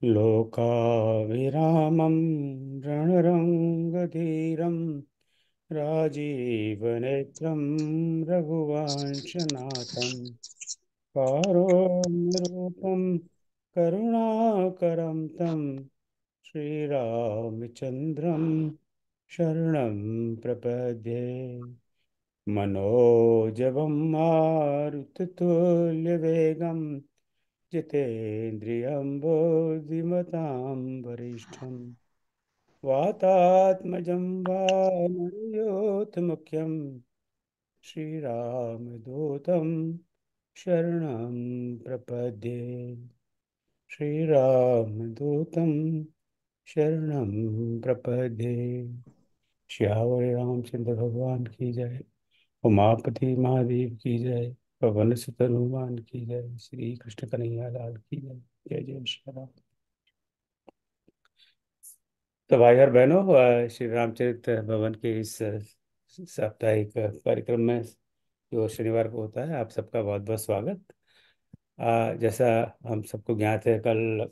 लोकाभिरामं रणरङ्गधीरं राजीवनेत्रं रघुवंशनाथं कारुण्यरूपं करुणाकरं तं श्रीरामचन्द्रं शरणं प्रपद्ये। मनोजवं मारुततुल्यवेगं जितेन्द्रियं बुद्धिमतां वरिष्ठं वातात्मजं वानरयोधमुख्यं श्रीरामदूतं शरणं प्रपद्ये। श्रीरामदूतं शरणं प्रपद्ये। श्यावर रामचंद्र भगवान की जय। उमापति महादेव की जय। पवन सुत हनुमान की जय। श्री कृष्ण कन्हैया लाल की जय। जय जय श्री राम। तो भाई और बहनों, श्री रामचरित भवन के इस साप्ताहिक कार्यक्रम में जो शनिवार को होता है, आप सबका बहुत बहुत स्वागत। जैसा हम सबको ज्ञात है, कल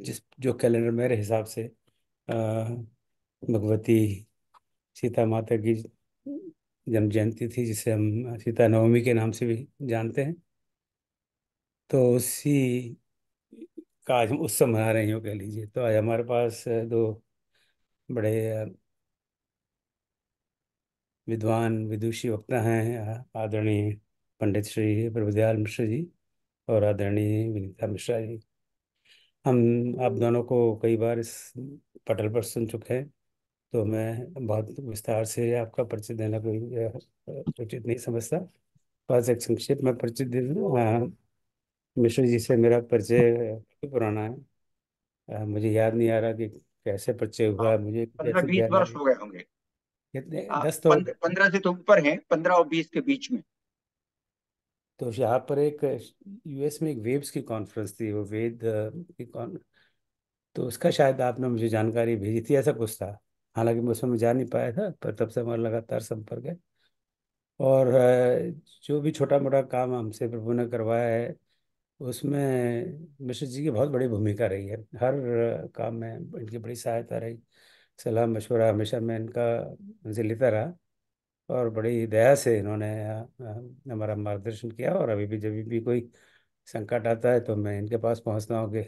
जिस जो कैलेंडर मेरे हिसाब से अ, भगवती सीता माता की जन्म जयंती थी, जिसे हम सीता नवमी के नाम से भी जानते हैं। तो उसी का आज हम उत्सव मना रहे हो, कह लीजिए। तो आज हमारे पास दो बड़े विद्वान विदुषी वक्ता हैं, आदरणीय पंडित श्री प्रभुदयाल मिश्र जी और आदरणीय विनीता मिश्रा जी। हम आप दोनों को कई बार इस पटल पर सुन चुके हैं, तो मैं बहुत विस्तार से आपका परिचय देना कोई उचित नहीं समझता। बस एक संक्षिप्त में परिचय दे दूँ। मिश्र जी से मेरा परिचय काफी पुराना है। मुझे याद नहीं आ रहा कि कैसे परिचय हाँ, हुआ, मुझे पंद्रह कैसे बीस ध्यान वर्ष है। हो गए होंगे। कितने, हाँ, 10 तो। 15 से तो ऊपर हैं, 15 और 20 के बीच में। तो यहाँ पर एक यूएस में एक वेव्स की कॉन्फ्रेंस थी, वो वेद की कॉन तो उसका शायद आपने मुझे जानकारी भेजी थी, ऐसा कुछ था। हालांकि मैं उसमें जा नहीं पाया था, पर तब से हमारा लगातार संपर्क है। और जो भी छोटा मोटा काम हमसे प्रभु ने करवाया है, उसमें मिश्र जी की बहुत बड़ी भूमिका रही है। हर काम में इनकी बड़ी सहायता रही। सलाह मशवरा हमेशा मैं इनका इनसे लेता रहा, और बड़ी दया से इन्होंने हमारा मार्गदर्शन किया। और अभी भी जब भी कोई संकट आता है तो मैं इनके पास पहुंचता हूँ कि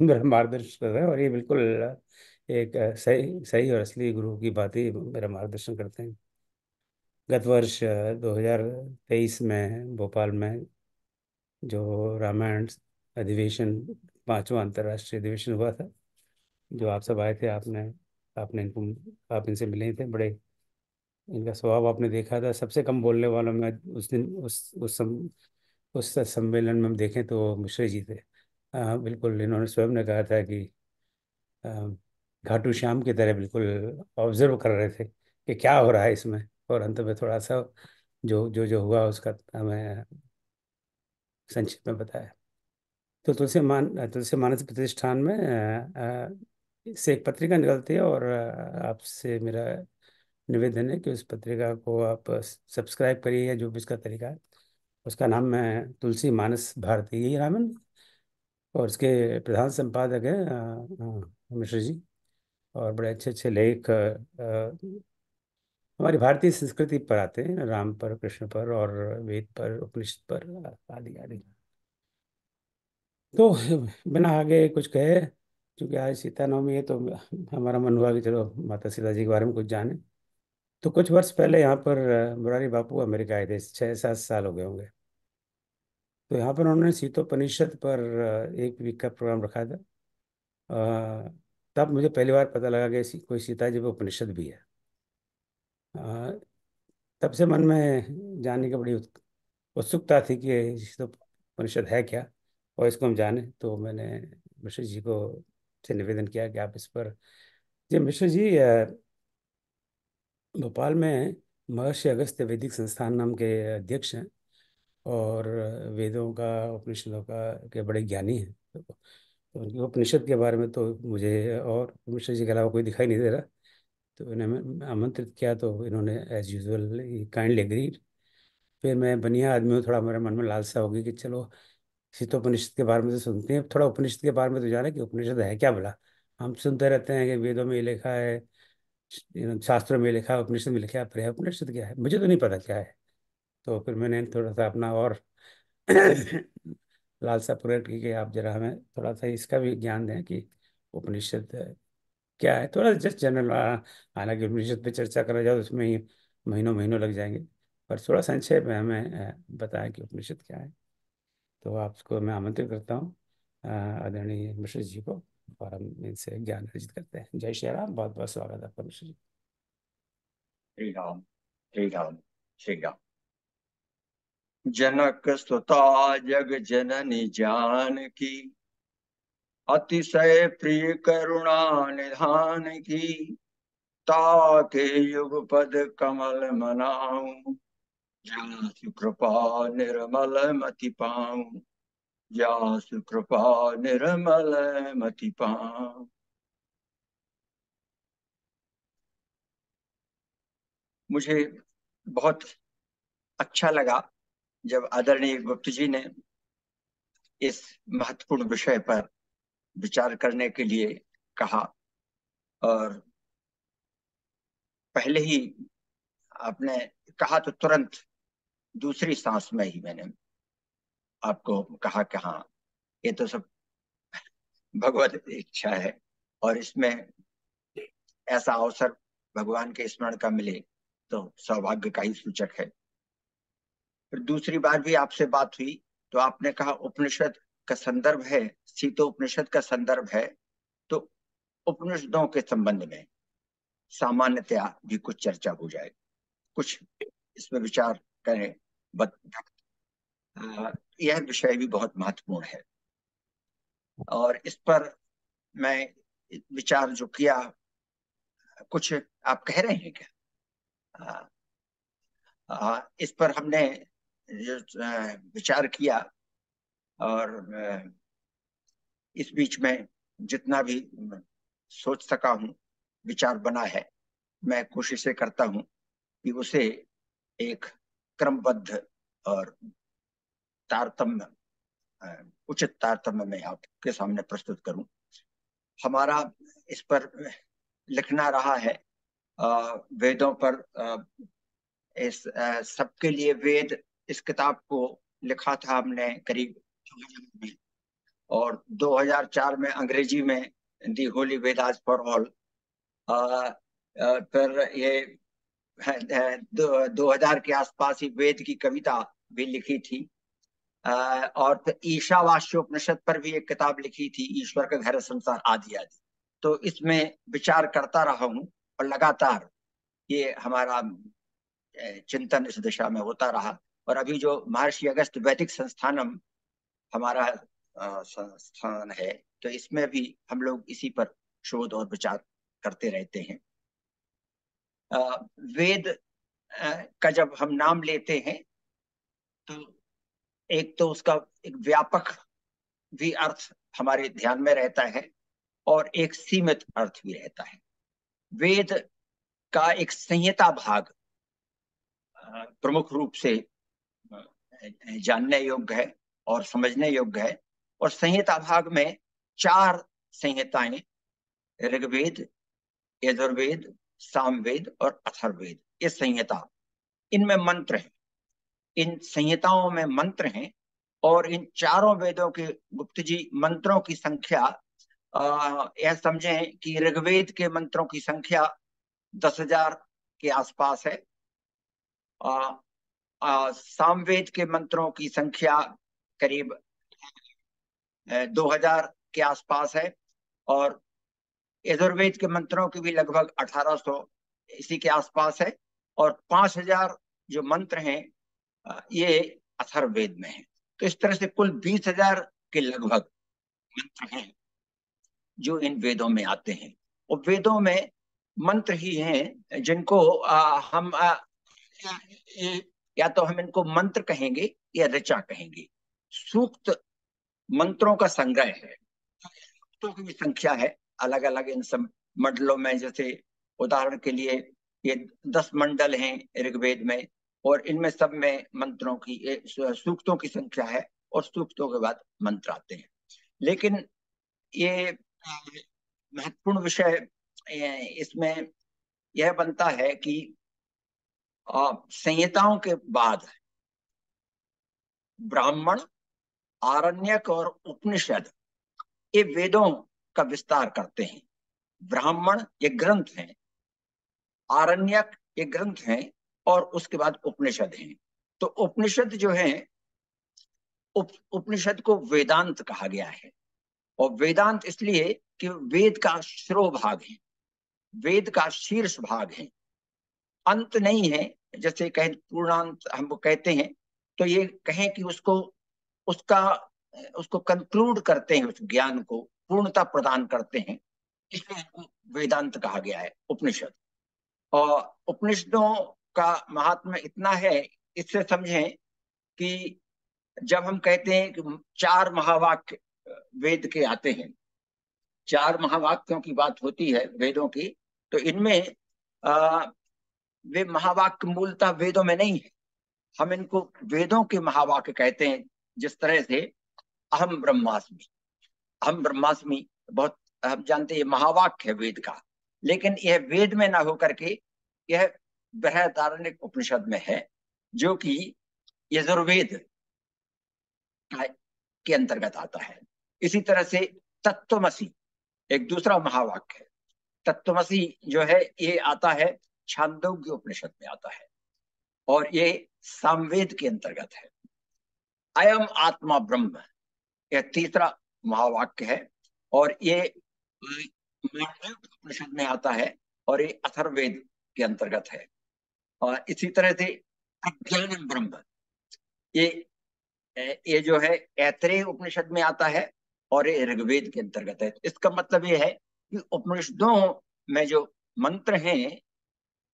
मेरा मार्गदर्शन कर रहे हैं। और ये बिल्कुल एक सही सही और असली गुरु की बात ही मेरा मार्गदर्शन करते हैं। गत वर्ष 2023 में भोपाल में जो रामायण अधिवेशन, पांचवा अंतर्राष्ट्रीय अधिवेशन हुआ था, जो आप सब आए थे, आपने आपने इनको आप इनसे मिले थे। बड़े इनका स्वभाव आपने देखा था, सबसे कम बोलने वालों में उस दिन उस सम्मेलन में हम देखें तो वो मिश्र जी थे। बिल्कुल इन्होंने स्वयं ने कहा था कि अ, घाटू श्याम की तरह बिल्कुल ऑब्जर्व कर रहे थे कि क्या हो रहा है इसमें। और अंत में थोड़ा सा जो हुआ उसका हमें संक्षिप्त में बताया। तो तुलसी मानस प्रतिष्ठान में से एक पत्रिका निकलती है, और आपसे मेरा निवेदन है कि उस पत्रिका को आप सब्सक्राइब करिए, या जो भी इसका तरीका है। उसका नाम है तुलसी मानस भारती, यही नाम है ना? और इसके प्रधान संपादक हैं मिश्र जी। और बड़े अच्छे अच्छे लेख हमारी भारतीय संस्कृति पर आते हैं, राम पर, कृष्ण पर, और वेद पर, उपनिषद पर, आदि आदि। तो बिना आगे कुछ कहे, क्योंकि आज सीता नवमी है, तो हमारा मन हुआ कि चलो माता सीता जी के बारे में कुछ जाने। तो कुछ वर्ष पहले यहाँ पर मुरारी बापू अमेरिका आए थे, 6-7 साल हो गए होंगे। तो यहाँ पर उन्होंने सीतोपनिषद पर एक वीक का प्रोग्राम रखा था। अ, तब मुझे पहली बार पता लगा कि कोई सीता जी पर उपनिषद भी है। अ, तब से मन में जानने की बड़ी उत्सुकता थी कि ये सीतोपनिषद है क्या, और इसको हम जाने। तो मैंने मिश्र जी को से निवेदन किया कि आप इस पर। जी मिश्र जी भोपाल में महर्षि अगस्त्य वैदिक संस्थान नाम के अध्यक्ष हैं, और वेदों का, उपनिषदों का के बड़े ज्ञानी हैं। तो उनके उपनिषद के बारे में तो मुझे और मिश्र जी के अलावा कोई दिखाई नहीं दे रहा। तो इन्हें मैं आमंत्रित किया, तो इन्होंने एज यूजल काइंडली एग्रीड। फिर मैं बनिया आदमी हूँ, थोड़ा मेरे मन में लालसा होगी कि चलो शीतोपनिषद के बारे में तो सुनते हैं, थोड़ा उपनिषद के बारे में तो जाना कि उपनिषद है क्या भला। हम सुनते रहते हैं कि वेदों में ये लिखा है, शास्त्रों में लिखा है, उपनिषद में लिखा है, पर है उपनिषद क्या है मुझे तो नहीं पता क्या है। तो फिर मैंने थोड़ा सा अपना और लालसा प्रकट की कि आप जरा हमें थोड़ा सा इसका भी ज्ञान दें कि उपनिषद क्या है, थोड़ा जस्ट जनरल। हालांकि उपनिषद पे चर्चा करा जाए तो उसमें ही महीनों महीनों लग जाएंगे, पर थोड़ा संक्षेप में हमें बताएं कि उपनिषद क्या है। तो आपको मैं आमंत्रित करता हूँ आदरणीय मिश्र जी को, और हम इनसे ज्ञान अर्जित करते हैं। जय श्री राम, बहुत बहुत स्वागत है आपका मिश्र जी। श्री राम, श्री राम, श्री राम। जनक सुता जग जननी जानकी, अतिशय प्रिय करुणा निधान की। ताके युगपद कमल मनाऊं, जासु कृपा निर्मल मति पाऊं। जासु कृपा निर्मल मति पाऊं। मुझे बहुत अच्छा लगा जब आदरणीय गुप्त जी ने इस महत्वपूर्ण विषय पर विचार करने के लिए कहा। और पहले ही आपने कहा तो तुरंत दूसरी सांस में ही मैंने आपको कहा कि हाँ, ये तो सब भगवत इच्छा है, और इसमें ऐसा अवसर भगवान के स्मरण का मिले तो सौभाग्य का ही सूचक है। फिर दूसरी बार भी आपसे बात हुई तो आपने कहा उपनिषद का संदर्भ है, शीतो उपनिषद का संदर्भ है, तो उपनिषदों के संबंध में सामान्यतया भी कुछ चर्चा हो जाए, कुछ इसमें विचार करें। बत, यह विषय भी बहुत महत्वपूर्ण है, और इस पर मैं विचार जो किया, कुछ आप कह रहे हैं क्या? इस पर हमने जो विचार किया, और इस बीच में जितना भी सोच सका हूँ, विचार बना है, मैं कोशिशें करता हूँ कि उसे एक क्रमबद्ध और तारतम्य, उचित तारतम्य में आपके सामने प्रस्तुत करूं। हमारा इस पर लिखना रहा है वेदों पर। इस सबके लिए वेद, इस किताब को लिखा था हमने करीब 2000 में, और 2004 में अंग्रेजी में दी होली वेदास फॉर ऑल। फिर ये 2000 के आसपास ही वेद की कविता भी लिखी थी। और फिर ईशावास्योपनिषद पर भी एक किताब लिखी थी, ईश्वर का घर संसार आदि आदि। तो इसमें विचार करता रहा हूँ, और लगातार ये हमारा चिंतन इस दिशा में होता रहा। और अभी जो महर्षि अगस्त वैदिक संस्थानम हमारा संस्थान है, तो इसमें भी हम लोग इसी पर शोध और विचार करते रहते हैं। वेद का जब हम नाम लेते हैं तो एक तो उसका एक व्यापक भी अर्थ हमारे ध्यान में रहता है, और एक सीमित अर्थ भी रहता है। वेद का एक संहिता भाग प्रमुख रूप से जानने योग्य है और समझने योग्य है। और संहिता भाग में 4 संहिताएं, ऋग्वेद, यजुर्वेद, सामवेद और अथर्ववेद, ये संहिता, इनमें मंत्र हैं, इन संहिताओं में मंत्र हैं। और इन चारों वेदों के गुप्त जी मंत्रों की संख्या, यह समझें कि ऋग्वेद के मंत्रों की संख्या 10,000 के आसपास है। सामवेद के मंत्रों की संख्या करीब 2000 के आसपास है, और यजुर्वेद के मंत्रों की भी लगभग 1800 इसी के आसपास है। और 5000 जो मंत्र हैं ये अथर्ववेद में है। तो इस तरह से कुल 20,000 के लगभग मंत्र हैं जो इन वेदों में आते हैं। और वेदों में मंत्र ही हैं जिनको हम या तो हम इनको मंत्र कहेंगे या ऋचा कहेंगे। सूक्त मंत्रों का संग्रह है, सूक्तों की भी संख्या है अलग अलग इन सब मंडलों में। जैसे उदाहरण के लिए ये 10 मंडल हैं ऋग्वेद में, और इनमें सब में मंत्रों की सूक्तों की संख्या है और सूक्तों के बाद मंत्र आते हैं। लेकिन ये महत्वपूर्ण विषय इसमें यह बनता है कि संहिताओं के बाद ब्राह्मण, आरण्यक और उपनिषद ये वेदों का विस्तार करते हैं। ब्राह्मण ये ग्रंथ हैं, आरण्यक ये ग्रंथ हैं, और उसके बाद उपनिषद हैं। तो उपनिषद जो है, उपनिषद को वेदांत कहा गया है। और वेदांत इसलिए कि वेद का शिरोभाग है, वेद का शीर्ष भाग है, अंत नहीं है। जैसे कहें पूर्णांत हम वो कहते हैं, तो ये कहें कि उसका उसको कंक्लूड करते हैं, उस ज्ञान को पूर्णता प्रदान करते हैं, इसलिए इनको वेदांत कहा गया है उपनिषद। और उपनिषदों का महात्म्य इतना है, इससे समझें कि जब हम कहते हैं कि 4 महावाक्य वेद के आते हैं, 4 महावाक्यों की बात होती है वेदों की, तो इनमें वे महावाक्य मूलतः वेदों में नहीं है। हम इनको वेदों के महावाक्य कहते हैं। जिस तरह से अहम ब्रह्मास्मि, अहम ब्रह्मास्मि बहुत हम जानते हैं महावाक्य है वेद का, लेकिन यह वेद में ना होकर के यह बृहदारण्यक उपनिषद में है, जो कि यजुर्वेद के अंतर्गत आता है। इसी तरह से तत्वमसि एक दूसरा महावाक्य है। तत्वमसि जो है ये आता है छांदोग्य उपनिषद में आता है, और ये सामवेद के अंतर्गत है। अयम आत्मा ब्रह्म यह तीसरा महावाक्य है, और ये मांडव्य उपनिषद में आता है, और ये अथर्ववेद के अंतर्गत है। और इसी तरह से अज्ञानम ब्रह्म ये जो है ऐतरेय उपनिषद में आता है, और ये ऋग्वेद के अंतर्गत है। इसका मतलब ये है कि उपनिषदों में जो मंत्र हैं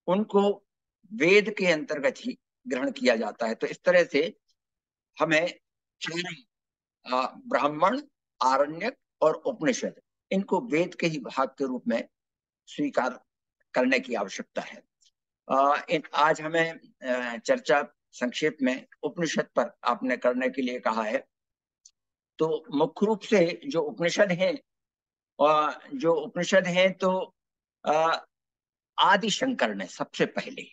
उनको वेद के अंतर्गत ही ग्रहण किया जाता है। तो इस तरह से हमें ब्राह्मण, आरण्यक और उपनिषद इनको वेद के ही भाग के रूप में स्वीकार करने की आवश्यकता है। आज हमें चर्चा संक्षेप में उपनिषद पर आपने करने के लिए कहा है। तो मुख्य रूप से जो उपनिषद हैं तो आदि शंकर ने सबसे पहले,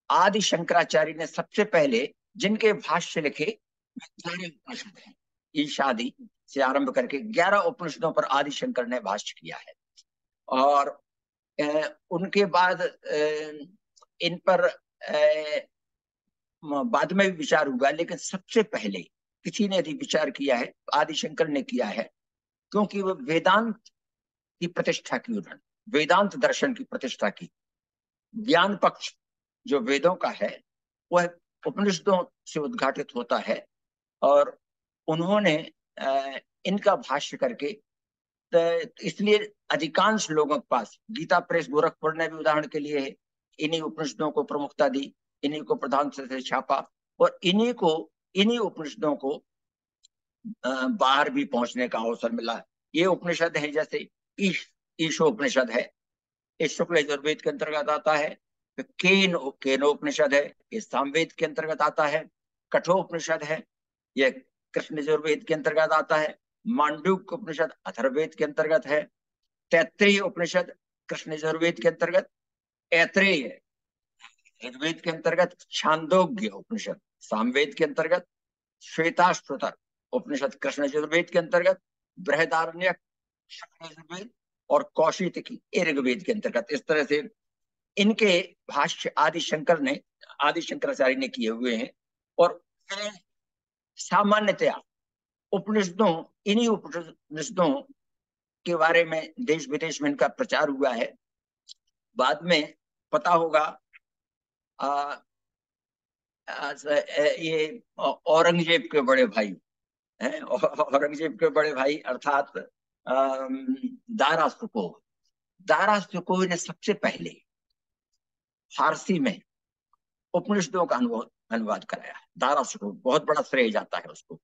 आदि शंकराचार्य ने सबसे पहले जिनके भाष्य लिखे 11 उपनिषद हैं। ईशादि से आरंभ करके 11 उपनिषदों पर आदि शंकर ने भाष्य किया है। और उनके बाद इन पर बाद में भी विचार हुआ, लेकिन सबसे पहले किसी ने भी विचार किया है, आदि शंकर ने किया है, क्योंकि वो वेदांत की प्रतिष्ठा की, उन्होंने वेदांत दर्शन की प्रतिष्ठा की। ज्ञान पक्ष जो वेदों का है वह उपनिषदों से उद्घाटित होता है, और उन्होंने इनका भाष्य करके, इसलिए अधिकांश लोगों के पास गीता प्रेस गोरखपुर ने भी उदाहरण के लिए इन्हीं उपनिषदों को प्रमुखता दी, इन्हीं को प्रधान से छापा, और इन्हीं उपनिषदों को बाहर भी पहुंचने का अवसर मिला। ये उपनिषद है जैसे ईशोपनिषद है, ये शुक्ल यजुर्वेद के अंतर्गत आता है। केनोपनिषद है, ये सामवेद के अंतर्गत आता है। कठोपनिषद है, ये कृष्ण यजुर्वेद के अंतर्गत आता है। मांडूक्य उपनिषद अथर्ववेद के अंतर्गत है। तैत्तिरीय उपनिषद कृष्ण यजुर्वेद के अंतर्गत, ऐत्रेय ऋग्वेद के अंतर्गत, छांदोग्य उपनिषद सामवेद के अंतर्गत, श्वेताश्वतर उपनिषद कृष्ण यजुर्वेद के अंतर्गत, बृहदारण्यक शुक्ल यजुर्वेद, और कौशिकी ऋग्वेद के अंतर्गत। इस तरह से इनके भाष्य आदि शंकराचार्य ने किए हुए हैं। और सामान्यतया इन्हीं उपनिषदों के बारे में देश विदेश में इनका प्रचार हुआ है। बाद में पता होगा ये औरंगजेब के बड़े भाई हैं, औरंगजेब के बड़े भाई अर्थात दारा सुकोव ने सबसे पहले फारसी में उपनिषदों का अनुवाद कराया। दारा सुकोव, बहुत बड़ा श्रेय जाता है उसको,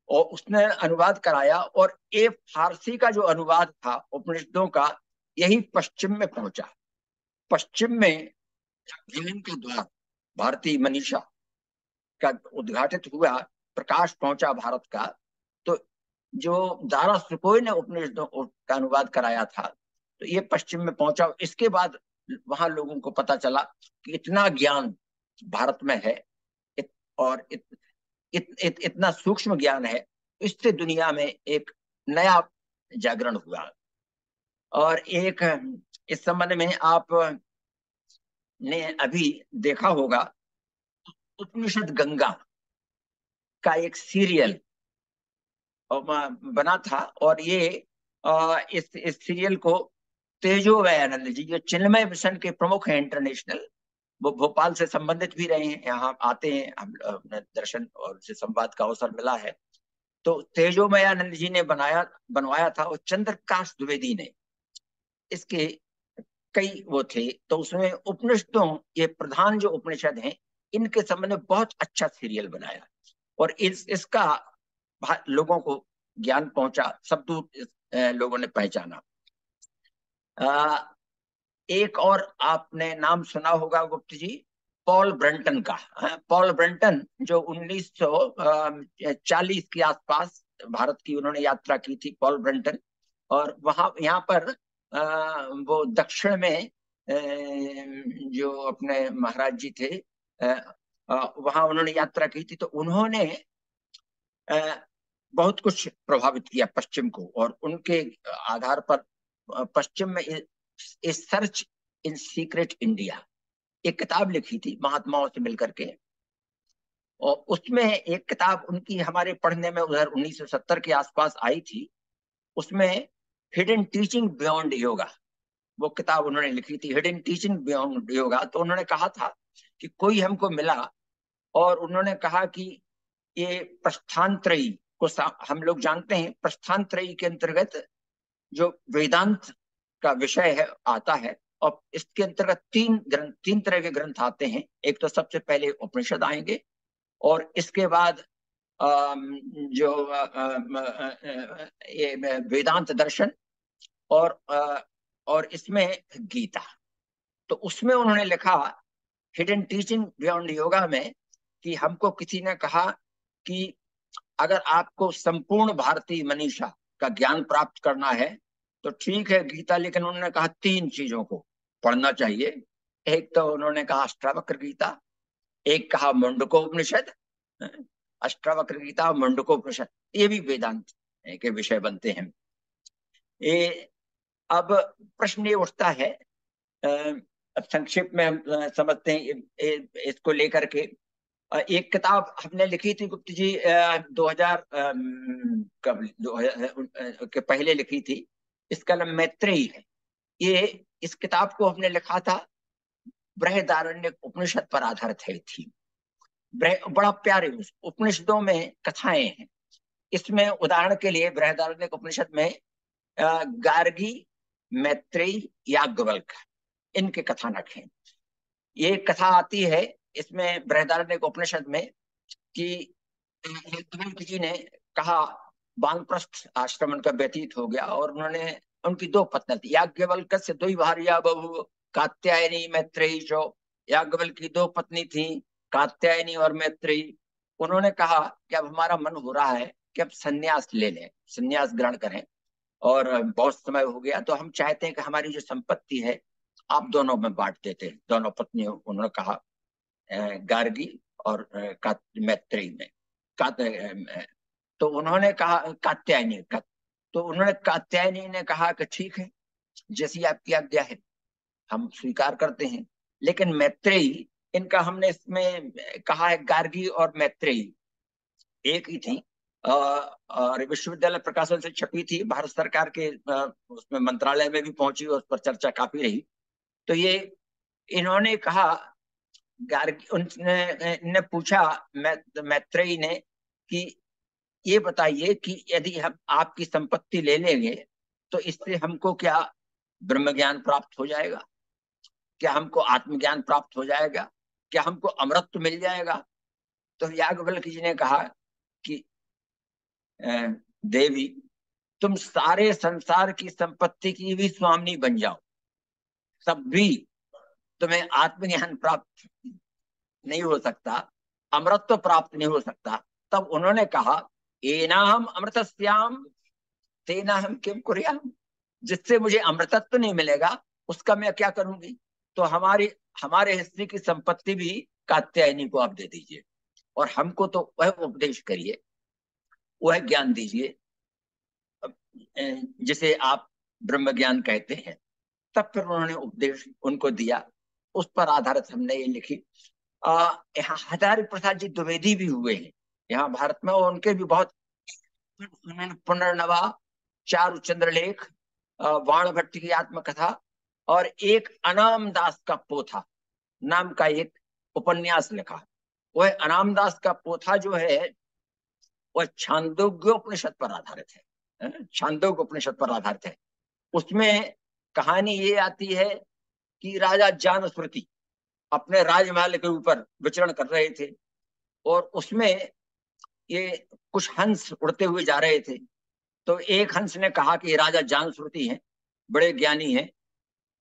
और उसने अनुवाद कराया। और ये फारसी का जो अनुवाद था उपनिषदों का, यही पश्चिम में पहुंचा। पश्चिम में ज्ञान का द्वार भारतीय मनीषा का उद्घाटित हुआ, प्रकाश पहुंचा भारत का, तो जो दारा सुकोई ने उपनिषदों का अनुवाद कराया था, तो ये पश्चिम में पहुंचा। इसके बाद वहां लोगों को पता चला कि इतना ज्ञान भारत में है, और इतना सूक्ष्म ज्ञान है। इससे दुनिया में एक नया जागरण हुआ। और एक इस संबंध में आप ने अभी देखा होगा, उपनिषद गंगा का एक सीरियल बना था। और ये इस सीरियल को तेजोमयानंद जी, जो चिन्मय मिशन के प्रमुख हैं इंटरनेशनल, वो भोपाल से संबंधित भी रहे हैं, यहाँ आते हैं, हम दर्शन और उनसे संवाद का अवसर मिला है। तो तेजोमयानंद जी ने बनवाया था, और चंद्रकांत द्विवेदी ने इसके कई वो थे। तो उसमें उपनिषदों, ये प्रधान जो उपनिषद हैं, इनके संबंध में बहुत अच्छा सीरियल बनाया, और इसका लोगों को ज्ञान पहुंचा, सब दूर लोगों ने पहचाना। एक और आपने नाम सुना होगा गुप्त जी, पॉल ब्रंटन का। पॉल ब्रंटन जो 1940 के आसपास भारत की उन्होंने यात्रा की थी, पॉल ब्रंटन। और वहां यहाँ पर वो दक्षिण में जो अपने महाराज जी थे, वहां उन्होंने यात्रा की थी। तो उन्होंने बहुत कुछ प्रभावित किया पश्चिम को, और उनके आधार पर पश्चिम में सर्च इन सीक्रेट इंडिया एक किताब लिखी थी महात्माओं से मिलकर के। और उसमें एक किताब उनकी हमारे पढ़ने में उधर 1970 के आसपास आई थी। उसमें हिडन टीचिंग बियॉन्ड योगा, वो किताब उन्होंने लिखी थी, हिडन टीचिंग बियॉन्ड योगा। तो उन्होंने कहा था कि कोई हमको मिला, और उन्होंने कहा कि ये प्रस्थानत्रयी को हम लोग जानते हैं, प्रस्थानत्रयी के अंतर्गत जो वेदांत का विषय है आता है, और इसके अंतर्गत तीन तरह के ग्रंथ आते हैं। एक तो सबसे पहले उपनिषद आएंगे, और इसके बाद जो ये वेदांत दर्शन, और इसमें गीता। तो उसमें उन्होंने लिखा हिडन टीचिंग बियॉन्ड योगा में कि हमको किसी ने कहा कि अगर आपको संपूर्ण भारतीय मनीषा का ज्ञान प्राप्त करना है तो ठीक है गीता, लेकिन उन्होंने कहा 3 चीजों को पढ़ना चाहिए। एक तो उन्होंने कहा अष्टावक्र गीता, एक कहा मुंडकोपनिषद, अष्टावक्र गीता और मुंडकोपनिषद, ये भी वेदांत के विषय बनते हैं। ये अब प्रश्न ये उठता है, अब संक्षिप्त में हम समझते हैं इसको लेकर के। एक किताब हमने लिखी थी गुप्त जी 2000 कब 2000 के पहले लिखी थी। इसका नाम मैत्रेयी है। ये इस किताब को हमने लिखा था, बृहदारण्यक उपनिषद पर आधारित है थी। बड़ा प्यारे उपनिषदों में कथाएं हैं। इसमें उदाहरण के लिए बृहदारण्यक उपनिषद में गार्गी, मैत्रेयी, याज्ञवल्क्य, इनके कथानक हैं। ये कथा आती है इसमें बृहदारण्यक उपनिषद में कि याज्ञवल्क्य जी ने कहा, वानप्रस्थ आश्रम उनका व्यतीत हो गया, और उन्होंने उनकी 2 पत्नी थी। याज्ञवल्क्य से 2 भार्या बहू, कात्यायनी मैत्रेयी जो। याज्ञवल्क्य की 2 पत्नी थी, कात्यायनी और मैत्रेयी। उन्होंने कहा कि अब हमारा मन हो रहा है कि अब संन्यास ले लें, संन्यास ग्रहण करें, और बहुत समय हो गया, तो हम चाहते हैं कि हमारी जो संपत्ति है आप दोनों में बांट देते हैं। दोनों पत्नियों, उन्होंने कहा गार्गी और मैत्रेयी में। तो उन्होंने कहा कात्यायनी का, तो उन्होंने कात्यायनी ने कहा कि ठीक है, जैसी आपकी आज्ञा है हम स्वीकार करते हैं। लेकिन मैत्रेयी, इनका हमने इसमें कहा है गार्गी और मैत्रेयी एक ही थी, और विश्वविद्यालय प्रकाशन से छपी थी, भारत सरकार के उसमें मंत्रालय में भी पहुंची, उस पर चर्चा काफी रही। तो ये इन्होंने कहा, गार्गी ने पूछा मैत्रेयी ने कि ये बताइए कि यदि हम आपकी संपत्ति ले लेंगे तो इससे हमको क्या ब्रह्म ज्ञान प्राप्त हो जाएगा, क्या हमको आत्मज्ञान प्राप्त हो जाएगा, क्या हमको अमृत मिल जाएगा? तो याज्ञवल्क्य जी ने कहा कि देवी, तुम सारे संसार की संपत्ति की भी स्वामिनी बन जाओ, तब भी तुम्हें आत्मज्ञान प्राप्त नहीं हो सकता, अमृत तो प्राप्त नहीं हो सकता। तब उन्होंने कहा, एनाहम अमृतस्याम तेना हम किम कुर्याम, जिससे मुझे अमृतत्व तो नहीं मिलेगा उसका मैं क्या करूंगी। तो हमारे हिस्से की संपत्ति भी कात्यायनी को आप दे दीजिए, और हमको तो वह उपदेश करिए, वह ज्ञान दीजिए जिसे आप ब्रह्म ज्ञान कहते हैं। तब फिर उन्होंने उपदेश उनको दिया, उस पर आधारित हमने ये लिखी। यहाँ हजारी प्रसाद जी द्विवेदी भी हुए हैं यहाँ भारत में, और उनके भी बहुत, उन्होंने पुनर्नवा, चारु चंद्रलेख, वाण भट्ट की आत्मकथा, और एक अनाम दास का पोथा नाम का एक उपन्यास लिखा। वह अनाम दास का पोथा जो है वह छांदोग्य उपनिषद पर आधारित है, छांदोग्य उपनिषद पर आधारित है। उसमें कहानी ये आती है कि राजा जानस्मृति अपने राजमहल के ऊपर विचरण कर रहे थे, और उसमें ये कुछ हंस उड़ते हुए जा रहे थे। तो एक हंस ने कहा कि ये राजा जानस्मृति हैं, बड़े ज्ञानी हैं,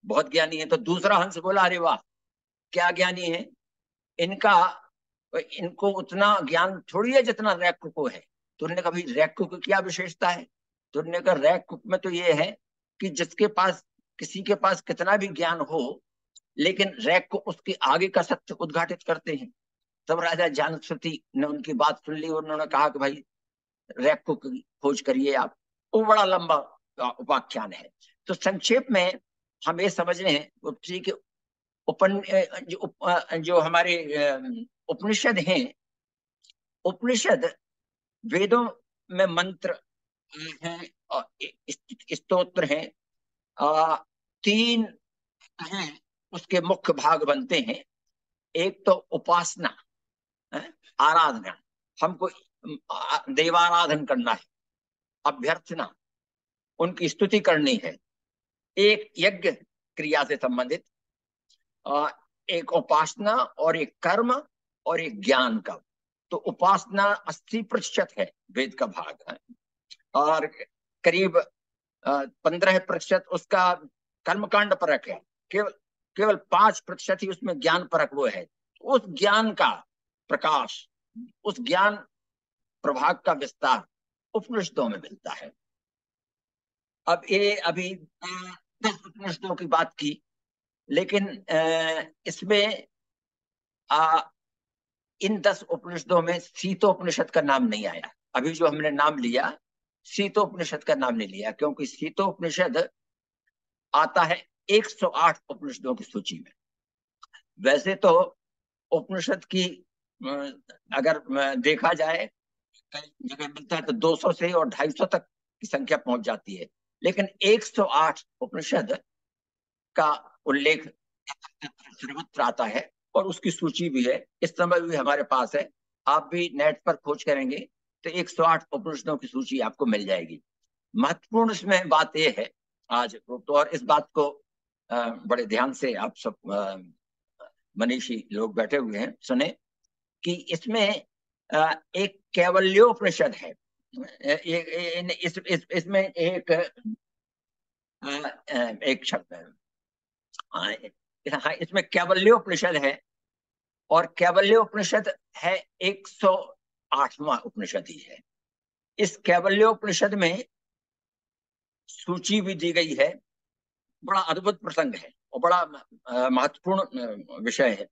बहुत ज्ञानी हैं। तो दूसरा हंस बोला, अरे वाह क्या ज्ञानी है, इनका इनको उतना ज्ञान थोड़ी है जितना रैक को है। तो उन्होंने कहा, भाई रैक को क्या विशेषता है। तो उन्होंने कहा, रैक में तो ये है कि जिसके पास, किसी के पास कितना भी ज्ञान हो, लेकिन रैक को उसके आगे का सत्य उद्घाटित करते हैं। तब राजा जानस्मृति ने उनकी बात सुन ली, उन्होंने कहा कि भाई रैक को खोज करिए आप। वो बड़ा लंबा उपाख्यान है। तो संक्षेप में हम ये समझ रहे हैं गुप्त कि जो हमारे उपनिषद हैं, उपनिषद वेदों में मंत्र हैं और स्तोत्र हैं, तीन हैं उसके मुख्य भाग बनते हैं। एक तो उपासना, आराधना, हमको देवाराधन करना है, अभ्यर्थना, उनकी स्तुति करनी है। एक यज्ञ क्रिया से संबंधित, एक उपासना, और एक कर्म, और एक ज्ञान का। तो उपासना 80% है वेद का भाग है, और करीब 15% उसका कर्मकांड परक है। केवल केवल 5% ही उसमें ज्ञान परक वो है। उस ज्ञान का प्रकाश, उस ज्ञान प्रभाग का विस्तार उपनिषदों में मिलता है। अब ये अभी 10 उपनिषदों की बात की, लेकिन इसमें इन 10 उपनिषदों में शीतोपनिषद का नाम नहीं आया। अभी जो हमने नाम लिया, शीतोपनिषद का नाम नहीं लिया, क्योंकि शीतोपनिषद आता है 108 उपनिषदों की सूची में। वैसे तो उपनिषद की अगर देखा जाए, कई जगह मिलता है तो 200 से और 250 तक की संख्या पहुंच जाती है, लेकिन 108 उपनिषद का उल्लेख सर्वत्र आता है, और उसकी सूची भी है, इस समय भी हमारे पास है। आप भी नेट पर खोज करेंगे तो 108 उपनिषदों की सूची आपको मिल जाएगी। महत्वपूर्ण इसमें बात यह है आज तो, और इस बात को बड़े ध्यान से आप सब मनीषी लोग बैठे हुए हैं सुने, कि इसमें एक कैवल्योपनिषद है। इसमें एक शब्द है, हाँ, इसमें कैवल्योपनिषद है, और कैवल्योपनिषद है 108वां उपनिषद ही है। इस कैवल्योपनिषद में सूची भी दी गई है। बड़ा अद्भुत प्रसंग है और बड़ा महत्वपूर्ण विषय है।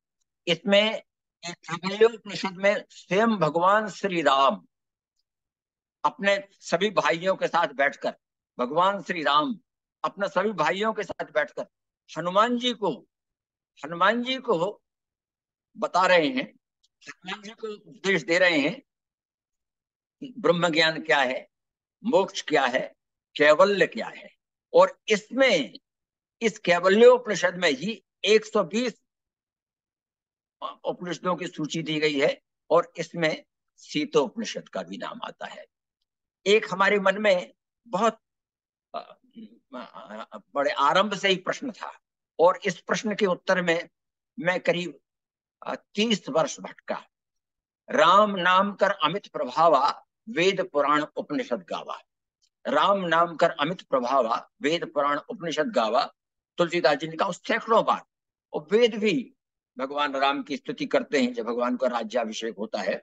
इसमें कैवल्योपनिषद में स्वयं भगवान श्री राम अपने सभी भाइयों के साथ बैठकर, भगवान श्री राम अपने सभी भाइयों के साथ बैठकर हनुमान जी को बता रहे हैं, हनुमान जी को उपदेश दे रहे हैं कि ब्रह्म ज्ञान क्या है, मोक्ष क्या है, कैवल्य क्या है। और इसमें, इस कैवल्योपनिषद में ही 120 उपनिषदों की सूची दी गई है, और इसमें शीतोपनिषद का भी नाम आता है। एक हमारे मन में बहुत बड़े आरंभ से ही प्रश्न था, और इस प्रश्न के उत्तर में मैं करीब 30 वर्ष भटका। राम नाम कर अमित प्रभावा, वेद पुराण उपनिषद गावा। राम नाम कर अमित प्रभावा, वेद पुराण उपनिषद गावा। तुलसीदास जी ने कहा सैकड़ों बार। और वेद भी भगवान राम की स्तुति करते हैं जब भगवान का राज्याभिषेक होता है।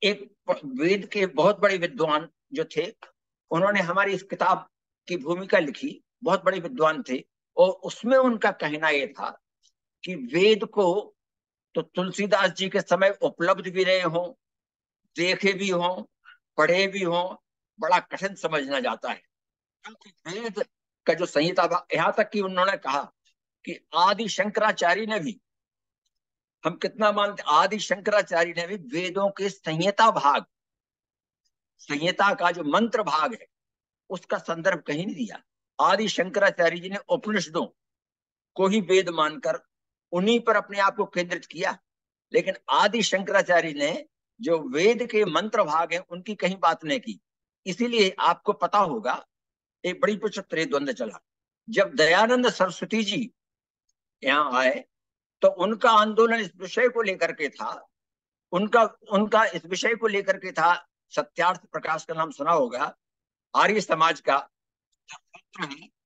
एक वेद के बहुत बड़े विद्वान जो थे, उन्होंने हमारी इस किताब की भूमिका लिखी, बहुत बड़े विद्वान थे, और उसमें उनका कहना यह था कि वेद को तो तुलसीदास जी के समय उपलब्ध भी रहे हों, देखे भी हों, पढ़े भी हों, बड़ा कठिन समझना जाता है। क्योंकि वेद का जो संहिता भाग, यहां तक कि उन्होंने कहा कि आदि शंकराचार्य ने भी, हम कितना मानते, आदि शंकराचार्य ने भी वेदों के संहिता भाग, संहिता का जो मंत्र भाग है, उसका संदर्भ कहीं नहीं दिया। आदि शंकराचार्य जी ने उपनिषदों को ही वेद मानकर उन्हीं पर अपने आप को केंद्रित किया। लेकिन आदि शंकराचार्य ने जो वेद के मंत्र भाग हैं उनकी कहीं बात नहीं की। इसीलिए आपको पता होगा, एक बड़ी विचित्र द्वंद्व चला। जब दयानंद सरस्वती जी यहाँ आए, तो उनका आंदोलन इस विषय को लेकर के था, उनका उनका इस विषय को लेकर के था, सत्यार्थ प्रकाश का नाम सुना होगा, आर्य समाज का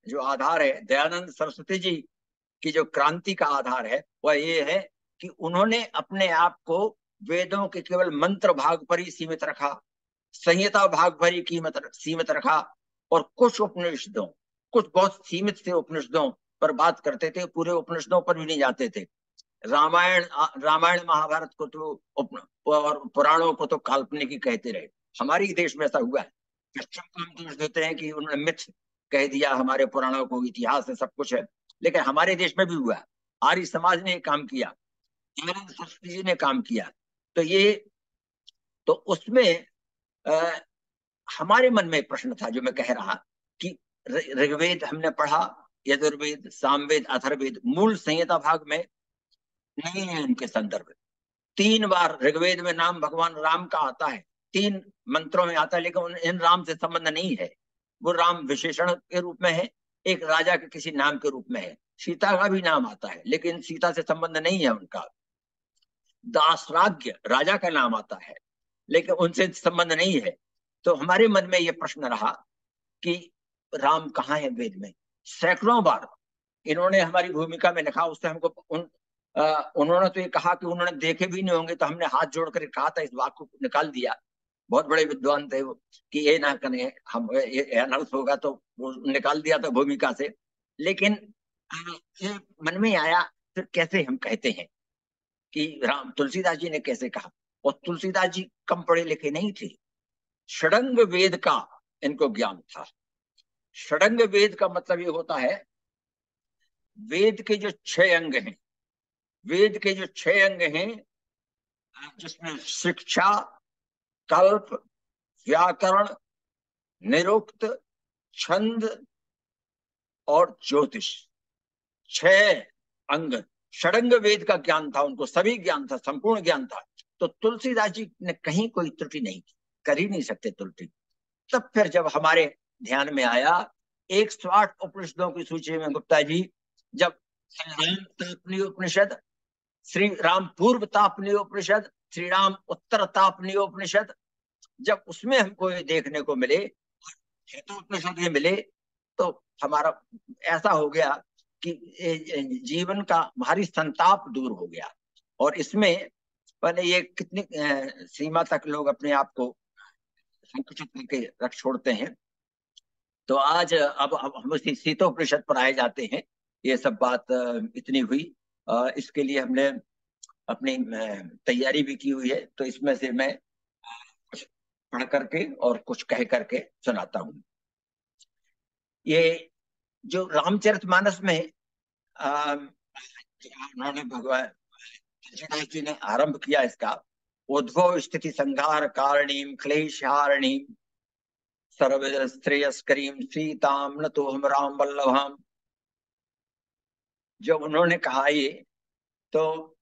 जो आधार है, दयानंद सरस्वती जी की जो क्रांति का आधार है, वह ये है कि उन्होंने अपने आप को वेदों के केवल मंत्र भाग पर ही सीमित रखा, संहिता भाग पर ही सीमित रखा, और कुछ उपनिषदों, कुछ बहुत सीमित से उपनिषदों पर बात करते थे, पूरे उपनिषदों पर भी नहीं जाते थे। रामायण रामायण महाभारत को तो और पुराणों को तो काल्पनिक ही कहते रहे। हमारे देश में ऐसा हुआ है, पश्चिम को हम दोष देते हैं कि उन्होंने मिथ कह दिया, हमारे पुराणों को इतिहास है, सब कुछ है, लेकिन हमारे देश में भी हुआ। आर्य समाज ने काम किया, दयानंद सरस्वती जी ने काम किया। तो ये, तो उसमें आ, हमारे मन में प्रश्न था, जो मैं कह रहा कि ऋग्वेद हमने पढ़ा, यजुर्वेद, सामवेद, अथर्ववेद मूल संहिता भाग में नहीं है उनके संदर्भ। 3 बार ऋग्वेद में नाम भगवान राम का आता है, 3 मंत्रों में आता है, लेकिन इन राम से संबंध नहीं है। वो राम विशेषण के रूप में है, एक राजा के किसी नाम के रूप में है। सीता का भी नाम आता है, लेकिन सीता से संबंध नहीं है उनका। दासराज्य राजा का नाम आता है, लेकिन उनसे संबंध नहीं है। तो हमारे मन में ये प्रश्न रहा कि राम कहाँ है वेद में। सैकड़ों बार इन्होंने हमारी भूमिका में लिखा, उससे हमको उन्होंने तो ये कहा कि उन्होंने देखे भी नहीं होंगे, तो हमने हाथ जोड़ कर कहा था, इस वाक्य को निकाल दिया। बहुत बड़े विद्वान थे वो, कि ये ना करें, हम ये अनर्थ होगा, तो वो निकाल दिया था भूमिका से। लेकिन ये मन में आया, फिर कैसे हम कहते हैं कि राम, तुलसीदास जी ने कैसे कहा। और तुलसीदास जी कम पढ़े लिखे नहीं थे, षडंग वेद का इनको ज्ञान था। षडंग वेद का मतलब ये होता है, वेद के जो 6 अंग हैं, वेद के जो 6 अंग हैं, जिसमें शिक्षा, कल्प, व्याकरण, निरुक्त, छंद और ज्योतिष, 6 अंग। षडंग वेद का ज्ञान था उनको, सभी ज्ञान था, संपूर्ण ज्ञान था। तो तुलसीदास जी ने कहीं कोई त्रुटि नहीं की, कर ही नहीं सकते त्रुटि। तब फिर जब हमारे ध्यान में आया, 108 उपनिषदों की सूची में गुप्ता जी, जब श्री राम तापनीय उपनिषद, श्री राम पूर्व तापनीय उपनिषद, श्री राम उत्तर तापनीय उपनिषद, जब उसमें हमको ये देखने को मिले, उपनिषद ये मिले, तो हमारा ऐसा हो गया कि जीवन का भारी संताप दूर हो गया। और इसमें पहले ये कितनी सीमा तक लोग अपने आप को संकुचित करके रख छोड़ते हैं। तो आज अब हम शीतोपनिषद पर आए जाते हैं। ये सब बात इतनी हुई, इसके लिए हमने अपनी तैयारी भी की हुई है, तो इसमें से मैं कुछ पढ़ करके और कुछ कह करके सुनाता हूँ। ये जो रामचरितमानस में उन्होंने भगवान तुलसीदास जी ने आरंभ किया इसका, उद्भव स्थिति संहार कारणीम क्लेशहारणीम सर्व श्रेयस्करीम सीताम न तो हम राम वल्लभाम। जब उन्होंने कहा ये, तो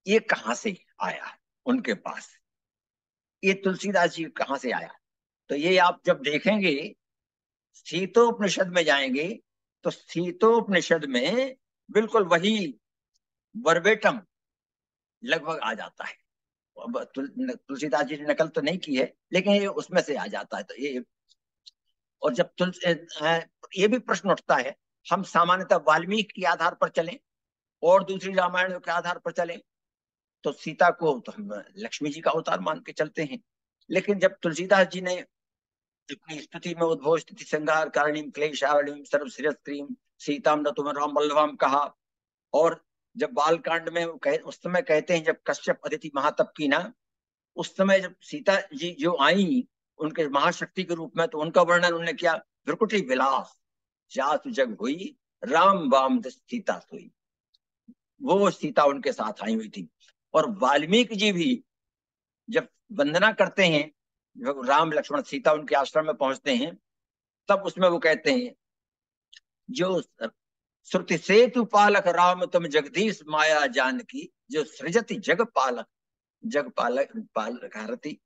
ये कहाँ से आया उनके पास, ये तुलसीदास जी कहाँ से आया। तो ये आप जब देखेंगे, शीतोपनिषद में जाएंगे, तो शीतोपनिषद में बिल्कुल वही वर्बेटम लगभग आ जाता है। तुलसीदास जी ने नकल तो नहीं की है, लेकिन ये उसमें से आ जाता है। तो ये, और जब ये भी प्रश्न उठता है, हम सामान्यतः वाल्मीकि के आधार पर चलें और दूसरी रामायण के आधार पर चलें, तो सीता को तो हम लक्ष्मी जी का अवतार मान के चलते हैं। लेकिन जब तुलसीदास जी ने अपनी स्तुति में उद्भव स्थिति संहार कारणीम क्लेशारणीम सर्वश्रेयस्त्रीम सीताम न तुम राम बल्लभाम कहा, और जब बालकांड में उस समय कहते हैं जब कश्यप अदिति महातप की ना, उस समय जब सीता जी जो आई उनके महाशक्ति के रूप में, तो उनका वर्णन उन्होंने किया, भ्रुकुटी विलास जात जग हुई राम बाम सीता सोई। वो सीता उनके साथ आई हुई थी। और वाल्मीकि जी भी जब वंदना करते हैं, जब राम लक्ष्मण सीता उनके आश्रम में पहुंचते हैं, तब उसमें वो कहते हैं, जो श्रुति सेतु पालक राम तुम जगदीश माया जानकी, जो सृजति जग पालक जग पालक पालक हरति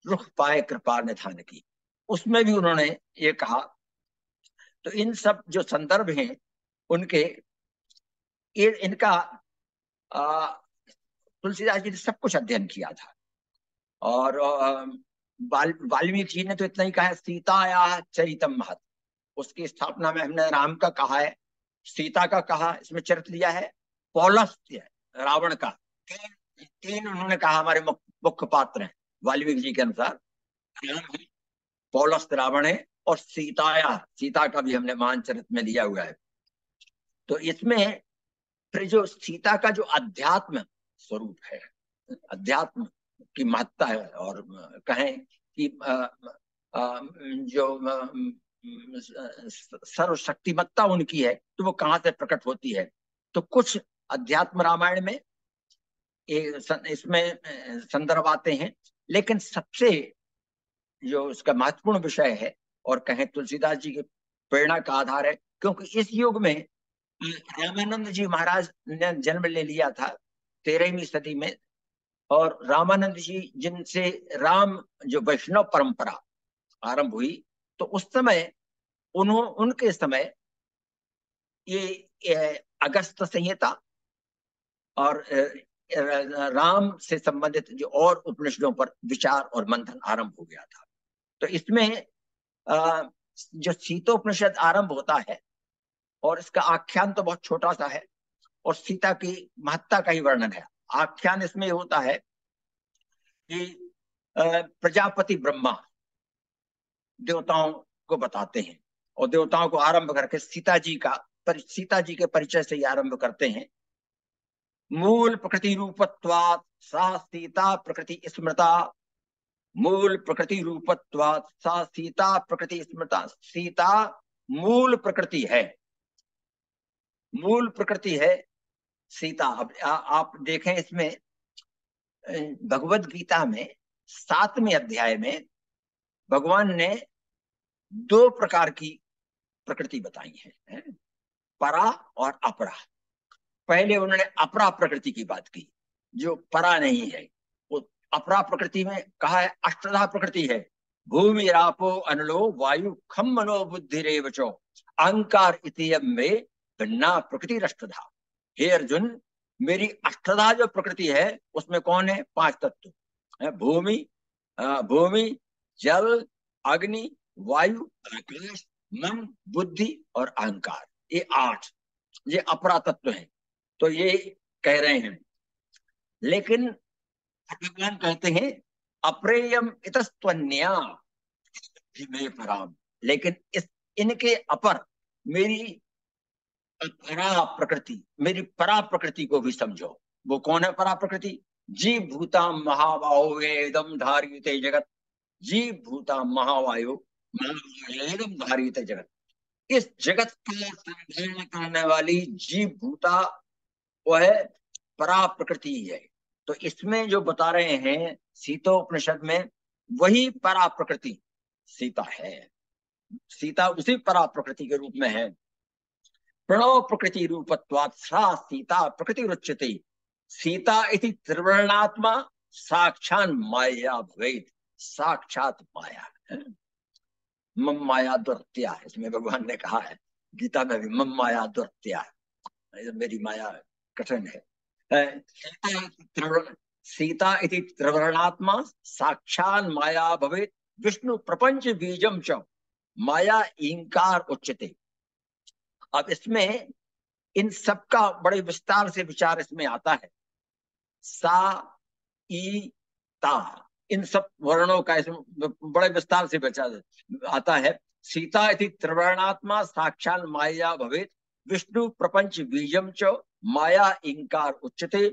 रुख पाए कृपा निधान की। उसमें भी उन्होंने ये कहा। तो इन सब जो संदर्भ हैं उनके, ये इनका तुलसीदास जी ने सब कुछ अध्ययन किया था। और वाल्मीकि जी ने तो इतना ही कहा है, सीताया चरितम महत्। उसकी स्थापना में हमने राम का कहा है, सीता का कहा, इसमें चरित्र दिया है, पौलस्त्य रावण का। तीन उन्होंने कहा हमारे मुख्य पात्र हैं वाल्मीकि जी के अनुसार, राम है, पौलस्त्य रावण है, और सीताया, सीता का भी हमने महान चरित्र में लिया हुआ है। तो इसमें फिर जो सीता का जो अध्यात्म स्वरूप है, अध्यात्म की महत्ता है, और कहें कि जो सर्वशक्तिमत्ता उनकी है, तो वो कहाँ से प्रकट होती है। तो कुछ अध्यात्म रामायण में इसमें संदर्भ आते हैं, लेकिन सबसे जो उसका महत्वपूर्ण विषय है, और कहें तुलसीदास जी की प्रेरणा का आधार है, क्योंकि इस युग में रामानंद जी महाराज ने जन्म ले लिया था 13वीं सदी में। और रामानंद जी जिनसे राम जो वैष्णव परंपरा आरंभ हुई, तो उस समय उनके समय ये अगस्त संहिता और राम से संबंधित जो और उपनिषदों पर विचार और मंथन आरंभ हो गया था। तो इसमें जो सीतोपनिषद आरंभ होता है, और इसका आख्यान तो बहुत छोटा सा है, और सीता की महत्ता का ही वर्णन है। आख्यान इसमें होता है कि प्रजापति ब्रह्मा देवताओं को बताते हैं, और देवताओं को आरंभ करके सीता जी के परिचय से ही आरंभ करते हैं। मूल प्रकृति रूपत्वात् सा सीता प्रकृति स्मृता, मूल प्रकृति रूपत्वात् सा सीता प्रकृति स्मृता। सीता मूल प्रकृति है, मूल प्रकृति है सीता। अब आप देखें इसमें भगवत गीता में 7वें अध्याय में भगवान ने 2 प्रकार की प्रकृति बताई है, परा और अपरा। पहले उन्होंने अपरा प्रकृति की बात की, जो परा नहीं है। वो अपरा प्रकृति में कहा है अष्टधा प्रकृति है, भूमि रापो अनलो वायु खम मनो बुद्धि रेवचो अहंकार इतियम में भिन्ना प्रकृति अष्टधा। हे अर्जुन, मेरी अष्टधा जो प्रकृति है उसमें कौन है? 5 तत्व, भूमि भूमि जल अग्नि वायु आकाश मन बुद्धि और अहंकार, ये 8, ये अपरा तत्व है। तो ये कह रहे हैं, लेकिन भगवान कहते हैं अप्रेयम इतस्त्वन्या में पराम, लेकिन इनके अपर मेरी परा प्रकृति, मेरी परा प्रकृति को भी समझो। वो कौन है परा प्रकृति? जीव भूता महाबाहो एदम धारिते जगत, जीव भूता महावायु महावेदम धारिते जगत। इस जगत का संधारण करने वाली जीव भूता वो है परा प्रकृति है। तो इसमें जो बता रहे हैं सीतोपनिषद में, वही परा प्रकृति सीता है। सीता उसी परा प्रकृति के रूप में है। प्रणव प्रकृति रूपत्वात् सा सीता प्रकृति रुच्यते, सीता इति त्रिवर्णात्मा साक्षात माया भवेत्, साक्षात माया है। मम माया दुर्त्या, इसमें भगवान ने कहा है गीता में भी, मम माया दुर्त्या, मेरी माया कठिन है। सीता इति त्रिवर्णात्मा साक्षात माया भवेत्, विष्णु प्रपंच बीजम च माया इंकार उच्यते। अब इसमें इन सब का बड़े विस्तार से विचार इसमें आता है। सा, ई, ता, इन सब वर्णों का इसमें बड़े विस्तार से बचा आता है। सीता इति त्रिवर्णात्मा साक्षात माया भवेत, विष्णु प्रपंच बीजम च माया इंकार उच्यते,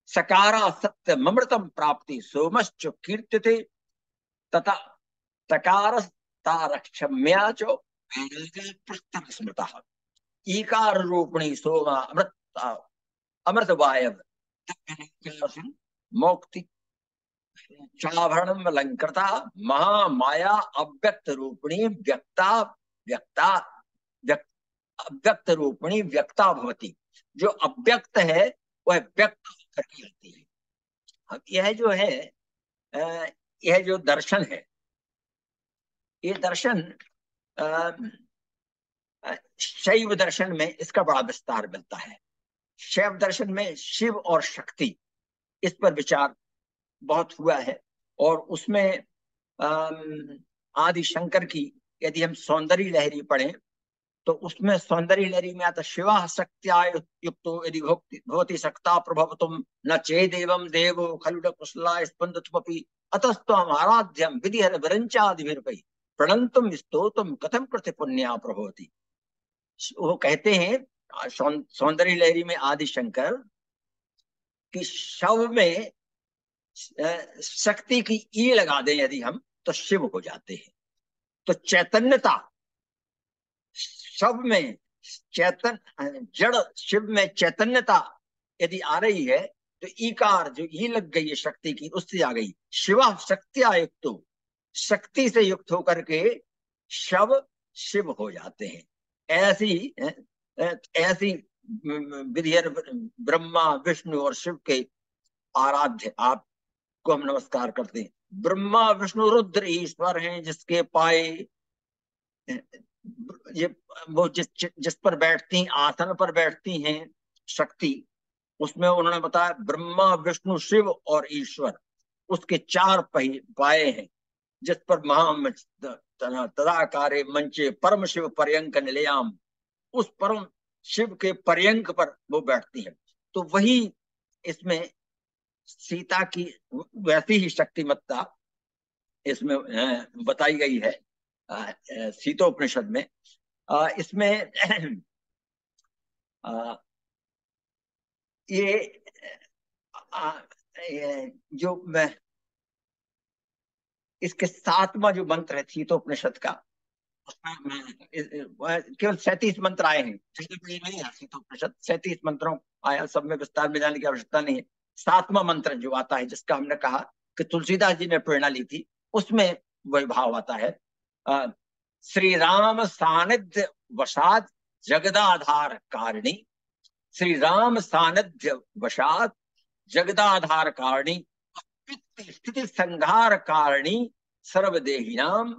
सकारा सत्य ममृतम प्राप्ति सोमश्च कीर्त्यते, तथा तकार तारक्षम्या च प्रस्तर स्मृतः, ईकार रूपिणी सोमा अमृत अमृत वायव मोक्ति चाभरणम अलंकृता महामाया अव्यक्त रूपिणी व्यक्ता व्यक्ता व्यक्त अव्यक्त रूपिणी व्यक्ता भवती। जो अव्यक्त है वह व्यक्त करके आती है। अब यह जो है यह जो दर्शन है, ये दर्शन शैव दर्शन में इसका बड़ा विस्तार मिलता है। शैव दर्शन में शिव और शक्ति, इस पर विचार बहुत हुआ है। और उसमें आदि शंकर की यदि हम सौंदर्य लहरी पढ़ें तो उसमें सौंदर्य लहरी में आता शिवा शक्त्या युक्तो यदि भवति शक्ता प्रभवतुम न चेदेवं देवो खलुड कुशला स्पंदतुमपि अतस्त्वम् आराध्यम विधिहर विरंचादिभिर्वै प्रणंतुम स्तोतुम कथम कृति पुण्या प्रभवति। वो कहते हैं सौंदर्य लहरी में आदि शंकर कि शव में शक्ति की ई लगा दें यदि हम तो शिव हो जाते हैं। तो चैतन्यता शव में चैतन जड़ शिव में चैतन्यता यदि आ रही है तो ईकार जो ई लग गई है शक्ति की, उससे आ गई। शिवा शक्तिया युक्त, शक्ति से युक्त होकर के शव शिव हो जाते हैं। ऐसी ऐसी विधियर ब्रह्मा विष्णु और शिव के आराध्य आपको हम नमस्कार करते हैं। ब्रह्मा विष्णु रुद्र ईश्वर हैं जिसके पाए ये वो जिस पर बैठती, आसन पर बैठती हैं शक्ति, उसमें उन्होंने बताया ब्रह्मा विष्णु शिव और ईश्वर, उसके चार पाए हैं जिस पर महामंच तदाकारे मंचे परम शिव पर्यंक निलयाम, उस परम शिव के पर्यंक पर वो बैठती है। तो वही इसमें सीता की वैसी ही शक्तिमत्ता इसमें बताई गई है सीतोपनिषद में। इसमें ये जो इसके सातवां जो मंत्र है सीतोपनिषद का, उसमें केवल 37 मंत्र आए हैं, नहीं है सीतोपनिषद 37 मंत्रों आया, सब में विस्तार में जाने की आवश्यकता नहीं है। सातवां मंत्र जो आता है जिसका हमने कहा कि तुलसीदास जी ने प्रेरणा ली थी, उसमें वही भाव आता है। श्री राम सानिध्य वशात जगदाधार कारिणी, श्री राम सानिध्य वशात जगदाधार कारिणी, स्थिति संहार कारिणी सर्वदेहिनाम,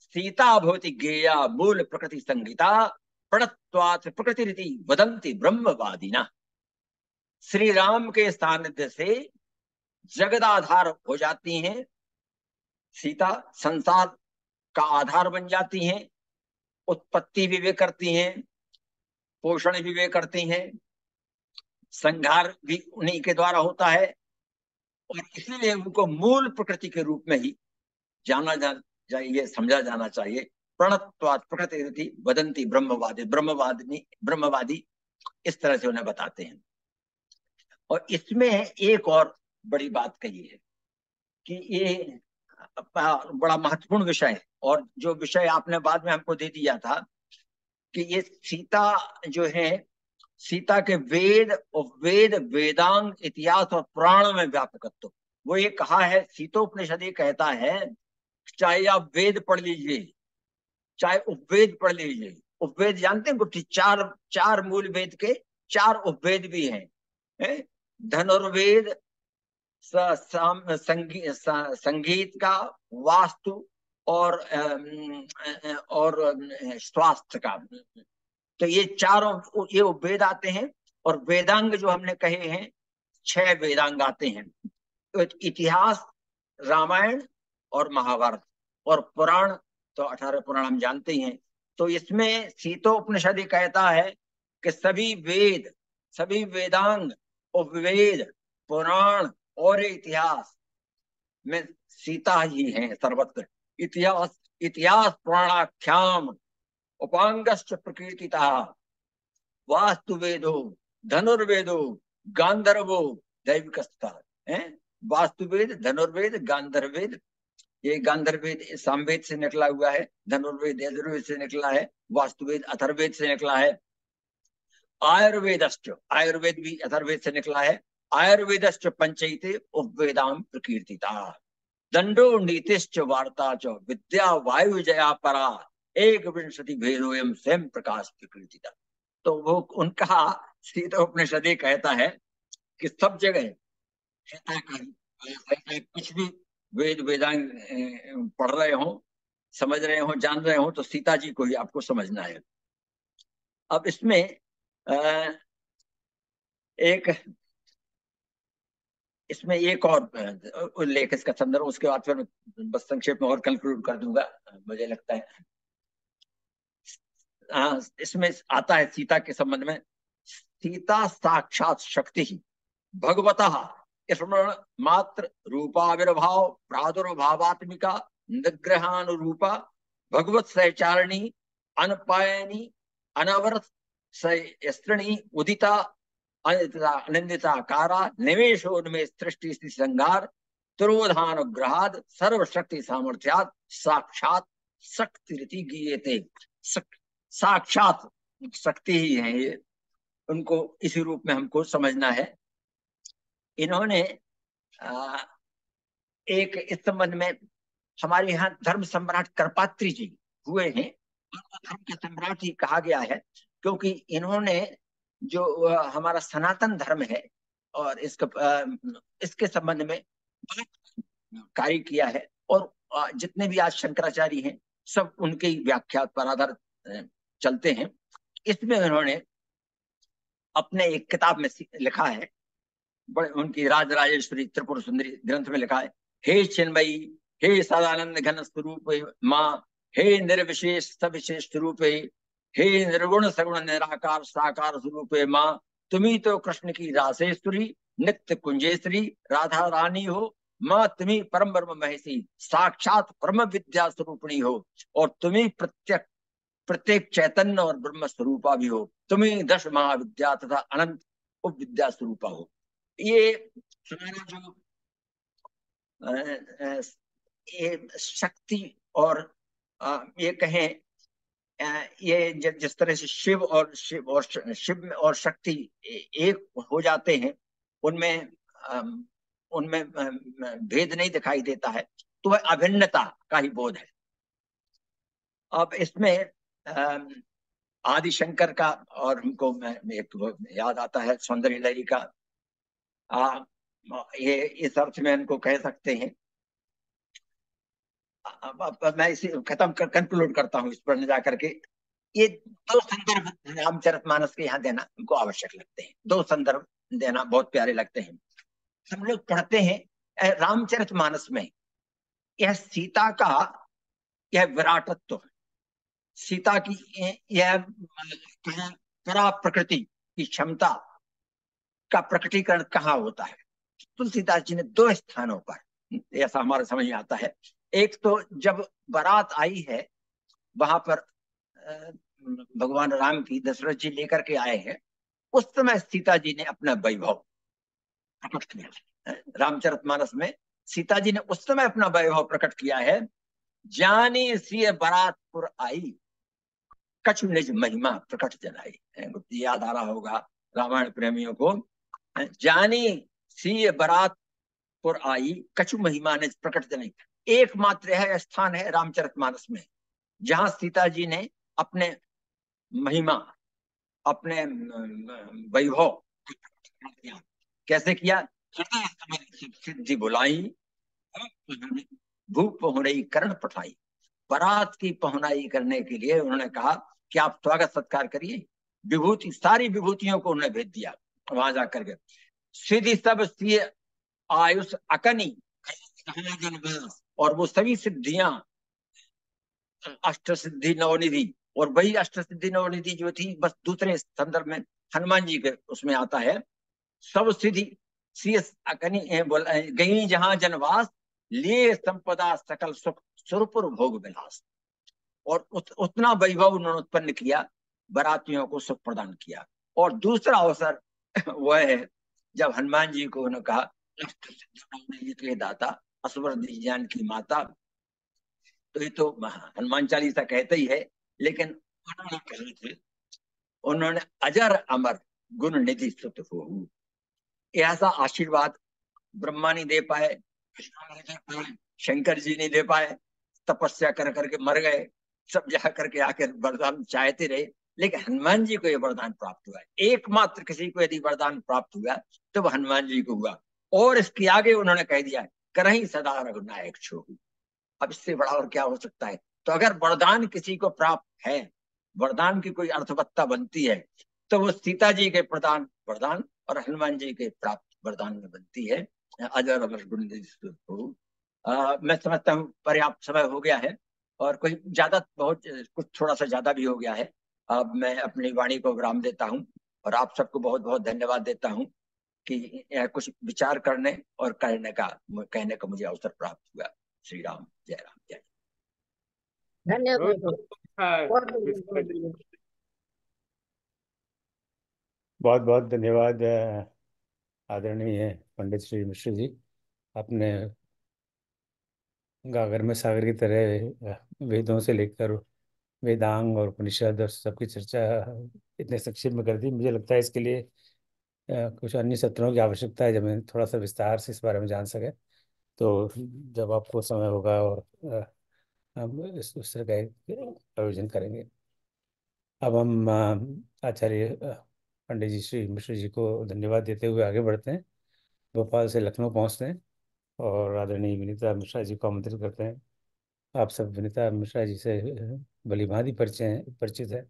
सीता भवति गेया मूल प्रकृति संगीता, प्रणत्वात् प्रकृति रीति वदंती ब्रह्मवादिना। श्री राम के सानिध्य से जगदाधार हो जाती हैं सीता, संसार का आधार बन जाती हैं, उत्पत्ति भी वे करती हैं, पोषण भी वे करती हैं, संहार भी उन्हीं के द्वारा होता है। और इसीलिए उनको मूल प्रकृति के रूप में ही जाना चाहिए, समझा जाना चाहिए। प्रणत्वात् प्रकृति रीति वदंती ब्रह्मवादी, ब्रह्मवादी इस तरह से उन्हें बताते हैं। और इसमें एक और बड़ी बात कही है कि ये बड़ा महत्वपूर्ण विषय है, और जो विषय आपने बाद में हमको दे दिया था कि ये सीता जो है, सीता के वेदांग इतिहास और पुराण में व्यापकत्व, वो ये कहा है, सीतोपनिषद ये कहता है चाहे आप वेद पढ़ लीजिए चाहे उपवेद पढ़ लीजिए। उपवेद जानते हैं गुट्ठी, चार मूल वेद के 4 उपवेद भी हैं, धनुर्वेद, संगीत का, वास्तु और स्वास्थ्य का। तो ये चारों ये वेद आते हैं। और वेदांग जो हमने कहे हैं 6 वेदांग आते हैं। तो इतिहास रामायण और महाभारत, और पुराण तो 18 पुराण हम जानते ही हैं। तो इसमें सीतोपनिषद कहता है कि सभी वेदांग उपवेद पुराण और इतिहास में सीता ही है सर्वत्र। इतिहास इतिहास पुराणाख्याम उपांगश्च प्रकृतिता वास्तुवेदो धनुर्वेदो गांधर्वो दैविकस्था है। वास्तुवेद, धनुर्वेद, गांधर्वेद, ये गांधर्वेद सामवेद से निकला हुआ है, धनुर्वेद यजुर्वेद से निकला है, वास्तुवेद अथर्ववेद से निकला है। आयुर्वेदश्च, आयुर्वेद भी अथर्ववेद से निकला है। आयुर्वेदश्च पंचैते उपवेदाम प्रकीर्तिता दंडो नीतिश्च वार्ता च विद्या वायुजया परा एक विंशति भेदोयम स्वयं प्रकाश प्रकृतिता। तो वो उनका सीतोपनिषद ये कहता है कि सब जगह सीता का ही, कुछ भी वेद वेदांग पढ़ रहे हो, समझ रहे हो, जान रहे हो, तो सीता जी को ही आपको समझना है। अब इसमें एक एक और उल्लेख, इसका संदर्भ, उसके बाद फिर बस संक्षेप में और कंक्लूड कर दूंगा मुझे लगता है। इसमें आता है सीता के संबंध में, सीता साक्षात शक्ति ही भगवतः स्मरण मात्र रूपाविर्भाव प्रादुर्भावात्मिका निग्रहानुरूपा भगवत सहचारिणी अनपायनी अनवरत स्त्रिणी उदिता अनिंदिता कारा निवेशोन्मेष सृष्टि संहार तिरोधानुग्रहाद सर्वशक्ति सामर्थ्यात साक्षात शक्ति रीति गीयते। साक्षात शक्ति ही है ये, उनको इसी रूप में हमको समझना है। इन्होंने एक इस संबंध में हमारे यहाँ धर्म सम्राट करपात्री जी हुए हैं, उनको धर्म के सम्राट ही कहा गया है, क्योंकि इन्होंने जो हमारा सनातन धर्म है और इसके संबंध में बहुत कार्य किया है। और जितने भी आज शंकराचार्य हैं सब उनके व्याख्या पर आधारित चलते हैं। इसमें उन्होंने अपने एक किताब में लिखा है, बड़े उनकी राजराजेश्वरी त्रिपुर सुंदरी ग्रंथ में लिखा है, हे चिन्मयी, हे सदानंद घन स्वरूप माँ, हे निर्विशेष सविशेष स्वरूप, हे निर्गुण सगुण निराकार साकार स्वरूप माँ, तुम्ही तो कृष्ण की रासेश्वरी नित्य कुंजेश्वरी राधा रानी हो माँ, तुम्ही परम ब्रह्म महेशी साक्षात परम विद्या स्वरूपिणी हो, और तुम्ही प्रत्येक चैतन्य और ब्रह्म स्वरूपा भी हो, तुम्ही दश महाविद्या तथा अनंत उपविद्या स्वरूपा हो। ये हमारा जो ये शक्ति और ये कहें, ये जिस तरह से शिव और शक्ति एक हो जाते हैं, उनमें उनमें भेद नहीं दिखाई देता है, तो वह अभिन्नता का ही बोध है। अब इसमें आदिशंकर का, और हमको एक याद आता है सौंदर्य लहरी का, ये इस अर्थ में इनको कह सकते हैं। मैं इसे कंक्लूड करता हूँ इस पर जाकर के। ये दो संदर्भ रामचरितमानस के यहाँ देना हमको आवश्यक लगते हैं, दो संदर्भ देना बहुत प्यारे लगते हैं। हम लोग पढ़ते हैं रामचरितमानस में यह सीता का यह विराटत्व, सीता की यह परा प्रकृति की क्षमता का प्रकटीकरण कहाँ होता है। तुलसीदास जी ने दो स्थानों पर ऐसा हमारे समझ में आता है। एक तो जब बारात आई है, वहां पर भगवान राम की दशरथ जी लेकर के आए हैं, उस समय सीता जी ने अपना वैभव प्रकट किया। रामचरितमानस में सीता जी ने उस समय अपना वैभव प्रकट किया है। जानी सी बारातपुर आई कछु निज महिमा प्रकट जनाई। याद आ रहा होगा रामायण प्रेमियों को। जानी सी बारातपुर आई कछु महिमा निज प्रकट जनाई, एकमात्र है स्थान है रामचरितमानस में जहां सीता जी ने अपने महिमा, अपने वैभव कैसे किया। सिद्धि बुलाई भूप पहुंचई कर्ण पठाई। बारात की पहुनाई करने के लिए उन्होंने कहा कि आप स्वागत सत्कार करिए। विभूति, सारी विभूतियों को उन्होंने भेज दिया वहां जाकर के। सिद्धि सब सी आयुष अकनी, और वो सभी सिद्धियां अष्ट सिद्धि नवनिधि, और वही अष्ट सिद्धि नवनिधि जो थी बस दूसरे संदर्भ में हनुमान जी के उसमें आता है। सब सिद्धि सीस अकनी गई जहां जनवास, लिए संपदा सकल सुख, सुरपुर भोग विलास। और उतना वैभव उन्होंने उत्पन्न किया, बरातियों को सुख प्रदान किया। और दूसरा अवसर वह है जब हनुमान जी को उन्होंने कहा, ये दाता असवर ज्ञान की माता। तो ये तो हनुमान चालीसा कहते ही है, लेकिन उन्होंने कहे थे, उन्होंने अजर अमर गुण निधि सुत हो। ऐसा आशीर्वाद ब्रह्मा नहीं दे पाए, विष्णु नहीं दे पाए, शंकर जी नहीं दे पाए, तपस्या कर करके मर गए, सब जा करके आकर वरदान चाहते रहे, लेकिन हनुमान जी को यह वरदान प्राप्त हुआ। एकमात्र किसी को यदि वरदान प्राप्त हुआ तो वह हनुमान जी को हुआ। और इसके आगे उन्होंने कह दिया, करही सदा रघुनायक छोहू। अब इससे बड़ा और क्या हो सकता है। तो अगर वरदान किसी को प्राप्त है, वरदान की कोई अर्थवत्ता बनती है, तो वो सीता जी के प्रदान वरदान और हनुमान जी के प्राप्त वरदान में बनती है। अजर अमर गुण हो। मैं समझता हूँ पर्याप्त समय हो गया है, और कोई ज्यादा बहुत कुछ थोड़ा सा ज्यादा भी हो गया है। अब मैं अपनी वाणी को विराम देता हूँ, और आप सबको बहुत बहुत धन्यवाद देता हूँ कि कुछ विचार करने और कहने का मुझे अवसर प्राप्त हुआ। श्री राम, जय राम, जय। बहुत धन्यवाद। हाँ, बहुत बढ़िया, बहुत बढ़िया। बहुत बहुत धन्यवाद आदरणीय पंडित श्री मिश्र जी। आपने गागर में सागर की तरह वेदों से लेकर वेदांग और उपनिषद और सबकी चर्चा इतने संक्षेप में कर दी। मुझे लगता है इसके लिए कुछ अन्य सत्रों की आवश्यकता है, जब मैं थोड़ा सा विस्तार से इस बारे में जान सके। तो जब आपको समय होगा, और हम उस तरह का एक आयोजन करेंगे। अब हम आचार्य पंडित जी श्री मिश्र जी को धन्यवाद देते हुए आगे बढ़ते हैं, भोपाल से लखनऊ पहुंचते हैं, और आदरणीय विनीता मिश्रा जी को आमंत्रित करते हैं। आप सब विनीता मिश्रा जी से भलीभांति परिचित है।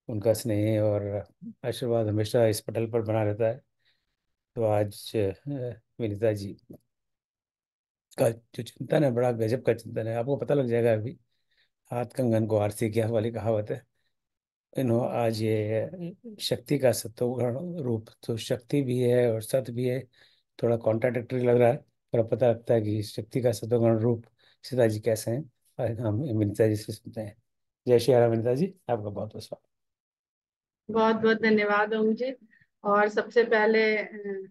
उनका स्नेह और आशीर्वाद हमेशा इस पटल पर बना रहता है। तो आज विनीता जी का जो चिंतन है, बड़ा गजब का चिंतन है। आपको पता लग जाएगा अभी, हाथ कंगन को आरती किया वाली कहावत है। इन्हों आज ये शक्ति का सत्वगुण रूप, तो शक्ति भी है और सत भी है। थोड़ा कॉन्ट्राडिक्टरी लग रहा है, पर अब पता लगता है कि शक्ति का सत्वगुण रूप सीता जी कैसे हैं। आज हम विनीता जी से सुनते हैं। जय श्री राम विनीता जी, आपका बहुत बहुत स्वागत। बहुत बहुत धन्यवाद ओम जी। और सबसे पहले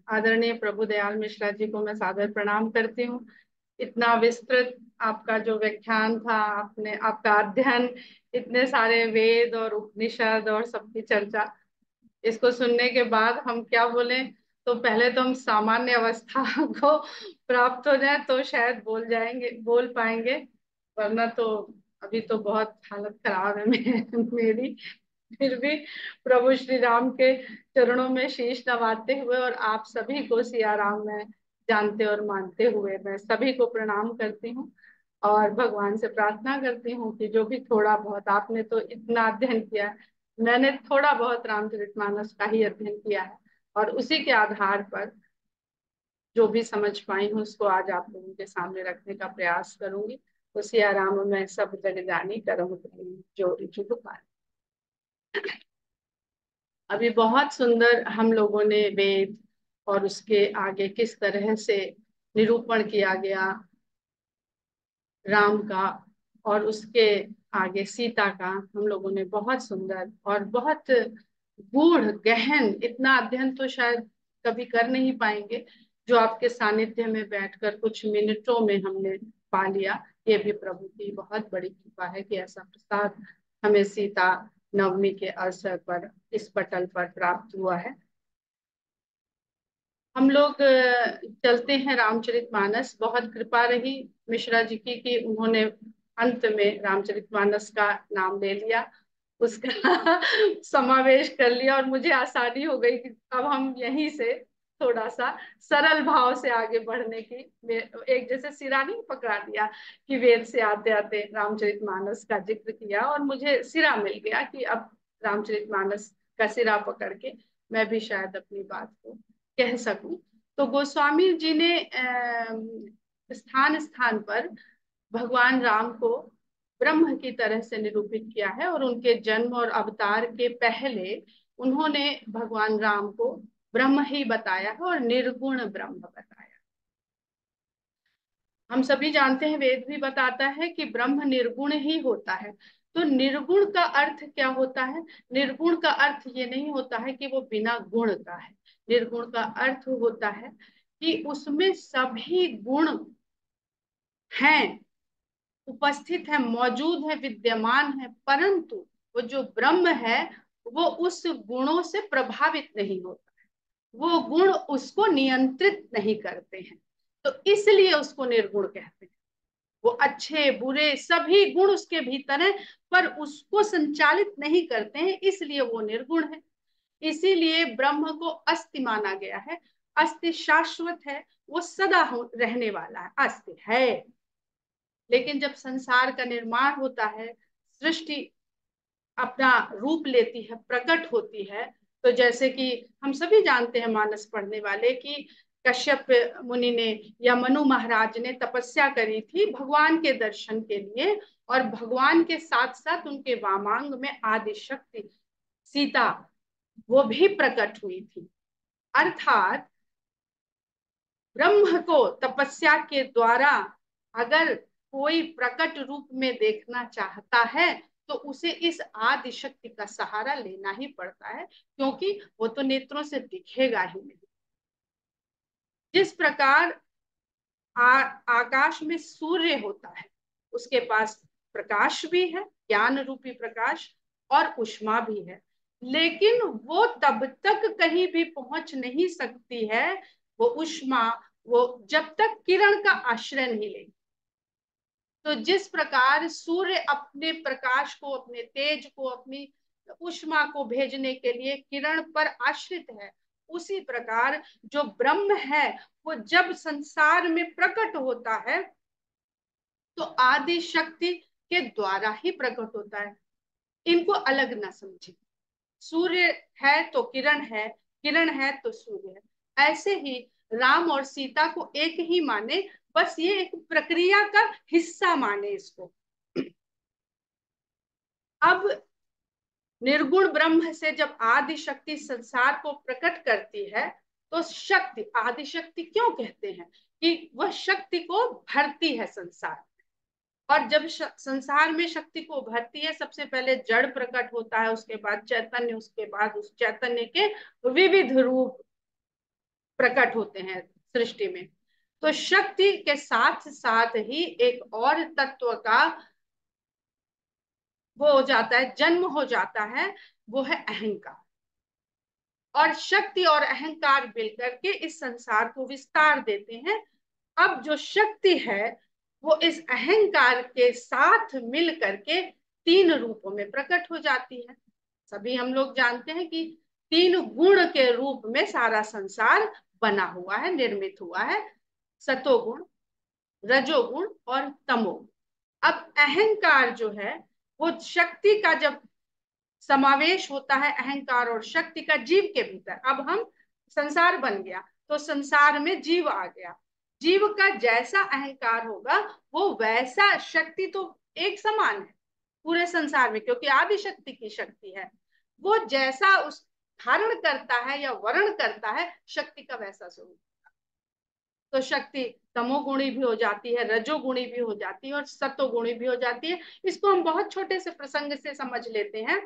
आदरणीय प्रभु दयाल मिश्रा जी को मैं सादर प्रणाम करती हूँ। इतना विस्तृत आपका जो व्याख्यान था, आपने आपका अध्ययन, इतने सारे वेद और उपनिषद और सबकी चर्चा, इसको सुनने के बाद हम क्या बोलें। तो पहले तो हम सामान्य अवस्था को प्राप्त हो जाए तो शायद बोल पाएंगे, वरना तो अभी तो बहुत हालत खराब है मेरी। फिर भी प्रभु श्री राम के चरणों में शीश नवाते हुए और आप सभी को सिया राम में जानते और मानते हुए मैं सभी को प्रणाम करती हूँ, और भगवान से प्रार्थना करती हूँ कि जो भी थोड़ा बहुत, आपने तो इतना अध्ययन किया है, मैंने थोड़ा बहुत रामचरितमानस का ही अध्ययन किया है, और उसी के आधार पर जो भी समझ पाई हूँ उसको आज आप लोगों के सामने रखने का प्रयास करूंगी। तो सिया राम में सब जग जानी, करम जोड़ी जुग पाए। अभी बहुत सुंदर हम लोगों ने वेद और उसके आगे किस तरह से निरूपण किया गया राम का, और उसके आगे सीता का, हम लोगों ने बहुत सुंदर और बहुत गूढ़ गहन, इतना अध्ययन तो शायद कभी कर नहीं पाएंगे जो आपके सानिध्य में बैठकर कुछ मिनटों में हमने पा लिया। ये भी प्रभु की बहुत बड़ी कृपा है कि ऐसा प्रसाद हमें सीता नवमी के अवसर पर इस पटल पर प्राप्त हुआ है। हम लोग चलते हैं रामचरितमानस। बहुत कृपा रही मिश्रा जी की कि उन्होंने अंत में रामचरितमानस का नाम ले लिया, उसका समावेश कर लिया, और मुझे आसानी हो गई कि अब हम यहीं से थोड़ा सा सरल भाव से आगे बढ़ने की, एक जैसे सिरा नहीं पकड़ा दिया कि वेद से आते आते रामचरितमानस का जिक्र किया, और मुझे सिरा मिल गया कि अब रामचरितमानस का सिरा पकड़ के मैं भी शायद अपनी बात को कह सकूं। तो गोस्वामी जी ने स्थान स्थान पर भगवान राम को ब्रह्म की तरह से निरूपित किया है, और उनके जन्म और अवतार के पहले उन्होंने भगवान राम को ब्रह्म ही बताया है और निर्गुण ब्रह्म बताया। हम सभी जानते हैं, वेद भी बताता है कि ब्रह्म निर्गुण ही होता है। तो निर्गुण का अर्थ क्या होता है? निर्गुण का अर्थ ये नहीं होता है कि वो बिना गुण का है। निर्गुण का अर्थ होता है कि उसमें सभी गुण हैं, उपस्थित है, मौजूद है, विद्यमान है, परंतु वो जो ब्रह्म है वो उस गुणों से प्रभावित नहीं होता, वो गुण उसको नियंत्रित नहीं करते हैं, तो इसलिए उसको निर्गुण कहते हैं। वो अच्छे बुरे सभी गुण उसके भीतर हैं, पर उसको संचालित नहीं करते हैं, इसलिए वो निर्गुण है। इसीलिए ब्रह्म को अस्ति माना गया है। अस्ति शाश्वत है, वो सदा रहने वाला है, अस्ति है। लेकिन जब संसार का निर्माण होता है, सृष्टि अपना रूप लेती है, प्रकट होती है, तो जैसे कि हम सभी जानते हैं, मानस पढ़ने वाले, कि कश्यप मुनि ने या मनु महाराज ने तपस्या करी थी भगवान के दर्शन के लिए, और भगवान के साथ साथ उनके वामांग में आदि शक्ति सीता वो भी प्रकट हुई थी। अर्थात ब्रह्म को तपस्या के द्वारा अगर कोई प्रकट रूप में देखना चाहता है तो उसे इस आदि शक्ति का सहारा लेना ही पड़ता है, क्योंकि वो तो नेत्रों से दिखेगा ही नहीं। जिस प्रकार आकाश में सूर्य होता है, उसके पास प्रकाश भी है, ज्ञान रूपी प्रकाश, और ऊष्मा भी है, लेकिन वो तब तक कहीं भी पहुंच नहीं सकती है, वो ऊष्मा, वो जब तक किरण का आश्रय नहीं लेगी। तो जिस प्रकार सूर्य अपने प्रकाश को, अपने तेज को, अपनी ऊष्मा को भेजने के लिए किरण पर आश्रित है, उसी प्रकार जो ब्रह्म है वो जब संसार में प्रकट होता है तो आदि शक्ति के द्वारा ही प्रकट होता है। इनको अलग ना समझे। सूर्य है तो किरण है, किरण है तो सूर्य है। ऐसे ही राम और सीता को एक ही माने, बस ये एक प्रक्रिया का हिस्सा माने इसको। अब निर्गुण ब्रह्म से जब आदि शक्ति संसार को प्रकट करती है, तो शक्ति, आदि शक्ति क्यों कहते हैं? कि वह शक्ति को भरती है संसार। और जब संसार में शक्ति को भरती है, सबसे पहले जड़ प्रकट होता है, उसके बाद चैतन्य, उसके बाद उस चैतन्य के विविध रूप प्रकट होते हैं सृष्टि में। तो शक्ति के साथ साथ ही एक और तत्व का वो हो जाता है, जन्म हो जाता है, वो है अहंकार। और शक्ति और अहंकार मिलकर के इस संसार को विस्तार देते हैं। अब जो शक्ति है वो इस अहंकार के साथ मिल करके तीन रूपों में प्रकट हो जाती है। सभी हम लोग जानते हैं कि तीन गुण के रूप में सारा संसार बना हुआ है, निर्मित हुआ है, सतोगुण, रजोगुण और तमोगुण। अब अहंकार जो है वो शक्ति का जब समावेश होता है, अहंकार और शक्ति का जीव के भीतर, अब हम संसार बन गया तो संसार में जीव आ गया। जीव का जैसा अहंकार होगा वो वैसा शक्ति तो एक समान है पूरे संसार में, क्योंकि आदि शक्ति की शक्ति है। वो जैसा उस धारण करता है या वर्ण करता है, शक्ति का वैसा स्वरूप। तो शक्ति तमोगुणी भी हो जाती है, रजोगुणी भी हो जाती है और सतोगुणी भी हो जाती है। इसको हम बहुत छोटे से प्रसंग से समझ लेते हैं,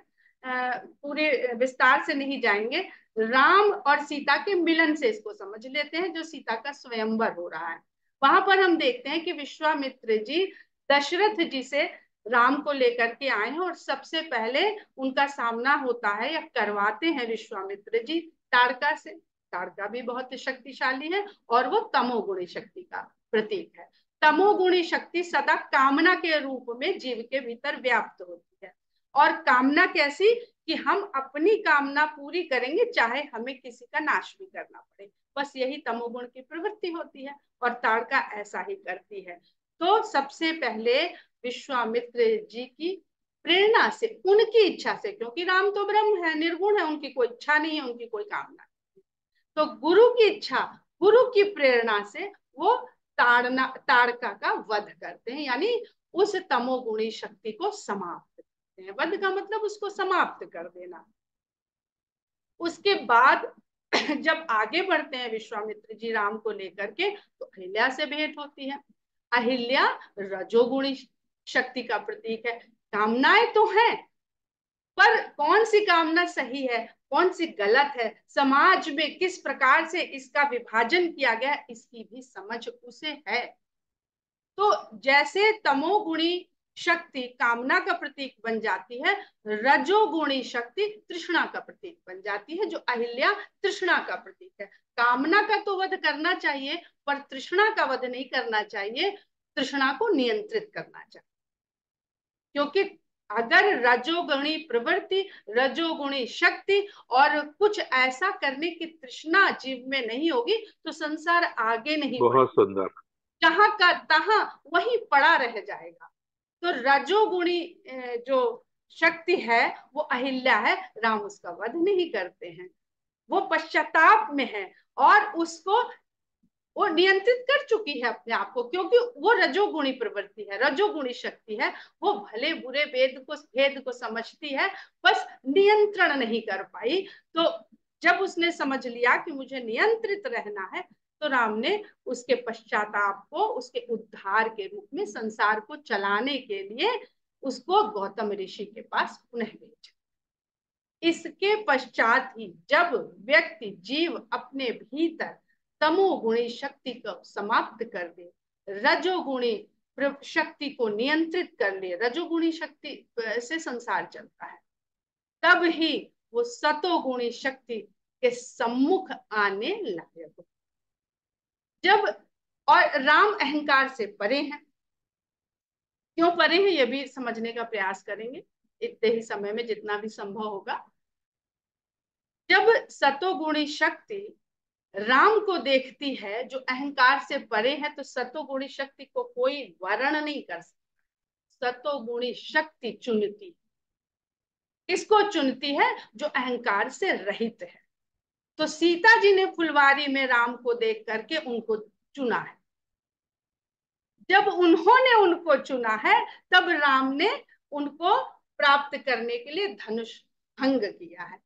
पूरे विस्तार से नहीं जाएंगे। राम और सीता के मिलन से इसको समझ लेते हैं, जो सीता का स्वयंवर हो रहा है। वहां पर हम देखते हैं कि विश्वामित्र जी दशरथ जी से राम को लेकर के आए हैं, और सबसे पहले उनका सामना होता है या करवाते हैं विश्वामित्र जी ताड़का से। ताड़का भी बहुत शक्तिशाली है और वो तमोगुणी शक्ति का प्रतीक है। तमोगुणी शक्ति सदा कामना के रूप में जीव के भीतर व्याप्त होती है। और कामना कैसी? कि हम अपनी कामना पूरी करेंगे चाहे हमें किसी का नाश भी करना पड़े। बस यही तमोगुण की प्रवृत्ति होती है, और ताड़का ऐसा ही करती है। तो सबसे पहले विश्वामित्र जी की प्रेरणा से, उनकी इच्छा से, क्योंकि राम तो ब्रह्म है, निर्गुण है, उनकी कोई इच्छा नहीं है, उनकी कोई कामना नहीं। तो गुरु की इच्छा, गुरु की प्रेरणा से वो ताड़का का वध करते हैं, यानी उस तमोगुणी शक्ति को समाप्त करते हैं। वध का मतलब उसको समाप्त कर देना। उसके बाद जब आगे बढ़ते हैं विश्वामित्र जी राम को लेकर के, तो अहिल्या से भेंट होती है। अहिल्या रजोगुणी शक्ति का प्रतीक है। कामनाएं तो हैं, पर कौन सी कामना सही है, कौन सी गलत है, समाज में किस प्रकार से इसका विभाजन किया गया, इसकी भी समझ उसे है। तो जैसे तमोगुणी शक्ति कामना का प्रतीक बन जाती है, रजोगुणी शक्ति तृष्णा का प्रतीक बन जाती है, जो अहिल्या तृष्णा का प्रतीक है। कामना का तो वध करना चाहिए, पर तृष्णा का वध नहीं करना चाहिए, तृष्णा को नियंत्रित करना चाहिए। क्योंकि अगर रजोगुणी प्रवृत्ति, रजोगुणी शक्ति और कुछ ऐसा करने की तृष्णा जीव में नहीं होगी, तो संसार आगे नहीं बहुत बढ़ेगा, सुंदर। जहां का तहां वहीं पड़ा रह जाएगा। तो रजोगुणी जो शक्ति है वो अहिल्या है, राम उसका वध नहीं करते हैं, वो पश्चाताप में है और उसको वो नियंत्रित कर चुकी है अपने आप को, क्योंकि वो रजोगुणी प्रवृत्ति है, रजोगुणी शक्ति है। वो भले बुरे भेद को समझती है, बस नियंत्रण नहीं कर पाई। तो जब उसने समझ लिया कि मुझे नियंत्रित रहना है, तो राम ने उसके पश्चाताप को उसके उद्धार के रूप में संसार को चलाने के लिए उसको गौतम ऋषि के पास पुनः भेजा। इसके पश्चात ही जब व्यक्ति जीव अपने भीतर तमोगुणी शक्ति को समाप्त कर दे, रजोगुणी शक्ति को नियंत्रित कर ले, रजोगुणी शक्ति से संसार चलता है, तब ही वो सतोगुणी शक्ति के सम्मुख आने लायक हो। जब और राम अहंकार से परे हैं, क्यों परे हैं ये भी समझने का प्रयास करेंगे इतने ही समय में जितना भी संभव होगा। जब सतोगुणी शक्ति राम को देखती है जो अहंकार से परे है, तो सतोगुणी शक्ति को कोई वर्ण नहीं कर सकता। सतोगुणी शक्ति चुनती, किसको चुनती है? जो अहंकार से रहित है। तो सीता जी ने फुलवारी में राम को देख करके उनको चुना है। जब उन्होंने उनको चुना है, तब राम ने उनको प्राप्त करने के लिए धनुष भंग किया है।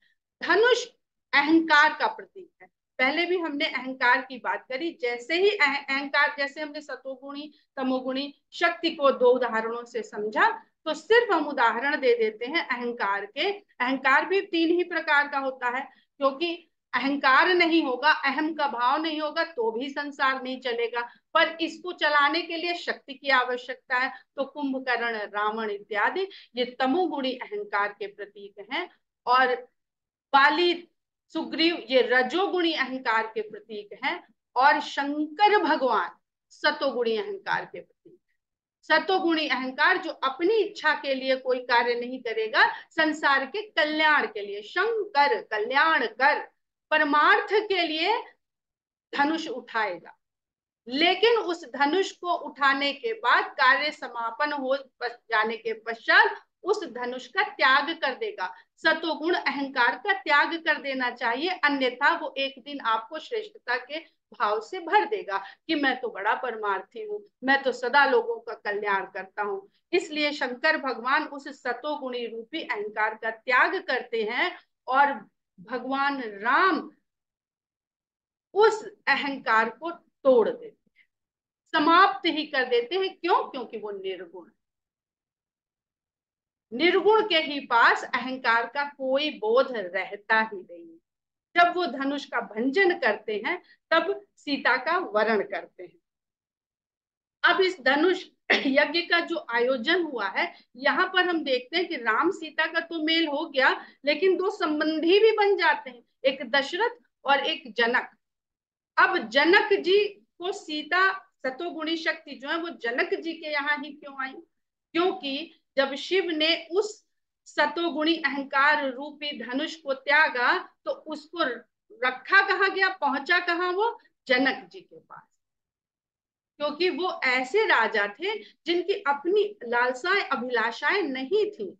धनुष अहंकार का प्रतीक है। पहले भी हमने अहंकार की बात करी, जैसे ही अहंकार, जैसे हमने सतोगुणी तमोगुणी शक्ति को दो उदाहरणों से समझा, तो सिर्फ हम उदाहरण दे देते हैं अहंकार के। अहंकार भी तीन ही प्रकार का होता है, क्योंकि अहंकार नहीं होगा, अहम का भाव नहीं होगा, तो भी संसार नहीं चलेगा। पर इसको चलाने के लिए शक्ति की आवश्यकता है। तो कुंभकर्ण, रावण इत्यादि ये तमोगुणी अहंकार के प्रतीक हैं, और बाली, सुग्रीव ये रजोगुणी अहंकार के प्रतीक हैं, और शंकर भगवान सतोगुणी अहंकार के प्रतीक। सतोगुणी अहंकार जो अपनी इच्छा के लिए कोई कार्य नहीं करेगा, संसार के कल्याण के लिए। शंकर कल्याण कर, परमार्थ के लिए धनुष उठाएगा, लेकिन उस धनुष को उठाने के बाद कार्य समापन हो जाने के पश्चात उस धनुष का त्याग कर देगा। सतोगुण अहंकार का त्याग कर देना चाहिए, अन्यथा वो एक दिन आपको श्रेष्ठता के भाव से भर देगा कि मैं तो बड़ा परमार्थी हूँ, मैं तो सदा लोगों का कल्याण करता हूँ। इसलिए शंकर भगवान उस सतोगुणी रूपी अहंकार का त्याग करते हैं, और भगवान राम उस अहंकार को तोड़ देते हैं, समाप्त ही कर देते हैं। क्यों? क्योंकि वो निर्गुण है। निर्गुण के ही पास अहंकार का कोई बोध रहता ही नहीं। जब वो धनुष का भंजन करते हैं, तब सीता का वरण करते हैं। अब इस धनुष यज्ञ का जो आयोजन हुआ है, यहाँ पर हम देखते हैं कि राम सीता का तो मेल हो गया, लेकिन दो संबंधी भी बन जाते हैं, एक दशरथ और एक जनक। अब जनक जी को सीता, सतोगुणी शक्ति जो है वो जनक जी के यहाँ ही क्यों आई? क्योंकि जब शिव ने उस सतोगुणी अहंकार रूपी धनुष को त्यागा, तो उसको रखा कहाँ गया, पहुंचा कहाँ? वो जनक जी के पास। क्योंकि वो ऐसे राजा थे जिनकी अपनी लालसाएं, अभिलाषाएं नहीं थी।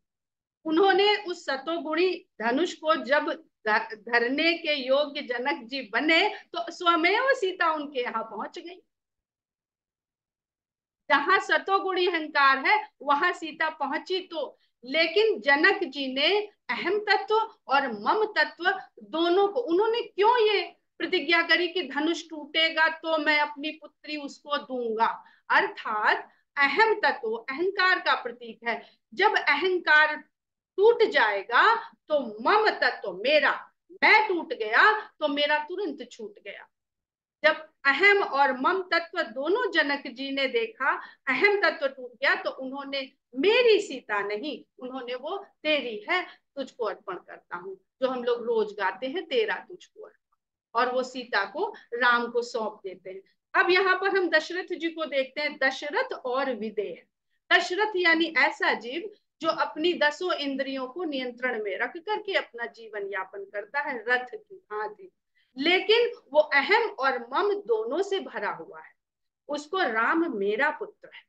उन्होंने उस सतोगुणी धनुष को जब धरने के योग्य जनक जी बने, तो स्वमेव सीता उनके यहाँ पहुंच गई। जहां सतोगुणी अहंकार है वहां सीता पहुंची तो, लेकिन जनक जी ने अहम तत्व और मम तत्व दोनों को, उन्होंने क्यों ये प्रतिज्ञा करी कि धनुष टूटेगा तो मैं अपनी पुत्री उसको दूंगा, अर्थात अहम तत्व अहंकार का प्रतीक है। जब अहंकार टूट जाएगा तो मम तत्व मेरा, मैं टूट गया तो मेरा तुरंत छूट गया। जब अहम और मम तत्व दोनों जनक जी ने देखा, अहम तत्व टूट गया तो उन्होंने मेरी सीता नहीं, उन्होंने वो तेरी है तुझको अर्पण करता हूं, जो हम लोग रोज गाते हैं तेरा तुझको अर्पण, और वो सीता को राम को सौंप देते हैं। अब यहाँ पर हम दशरथ जी को देखते हैं, दशरथ और विदेह। दशरथ यानी ऐसा जीव जो अपनी 10 इंद्रियों को नियंत्रण में रख करके अपना जीवन यापन करता है रथ की भांति, लेकिन वो अहम और मम दोनों से भरा हुआ है। उसको राम मेरा पुत्र है।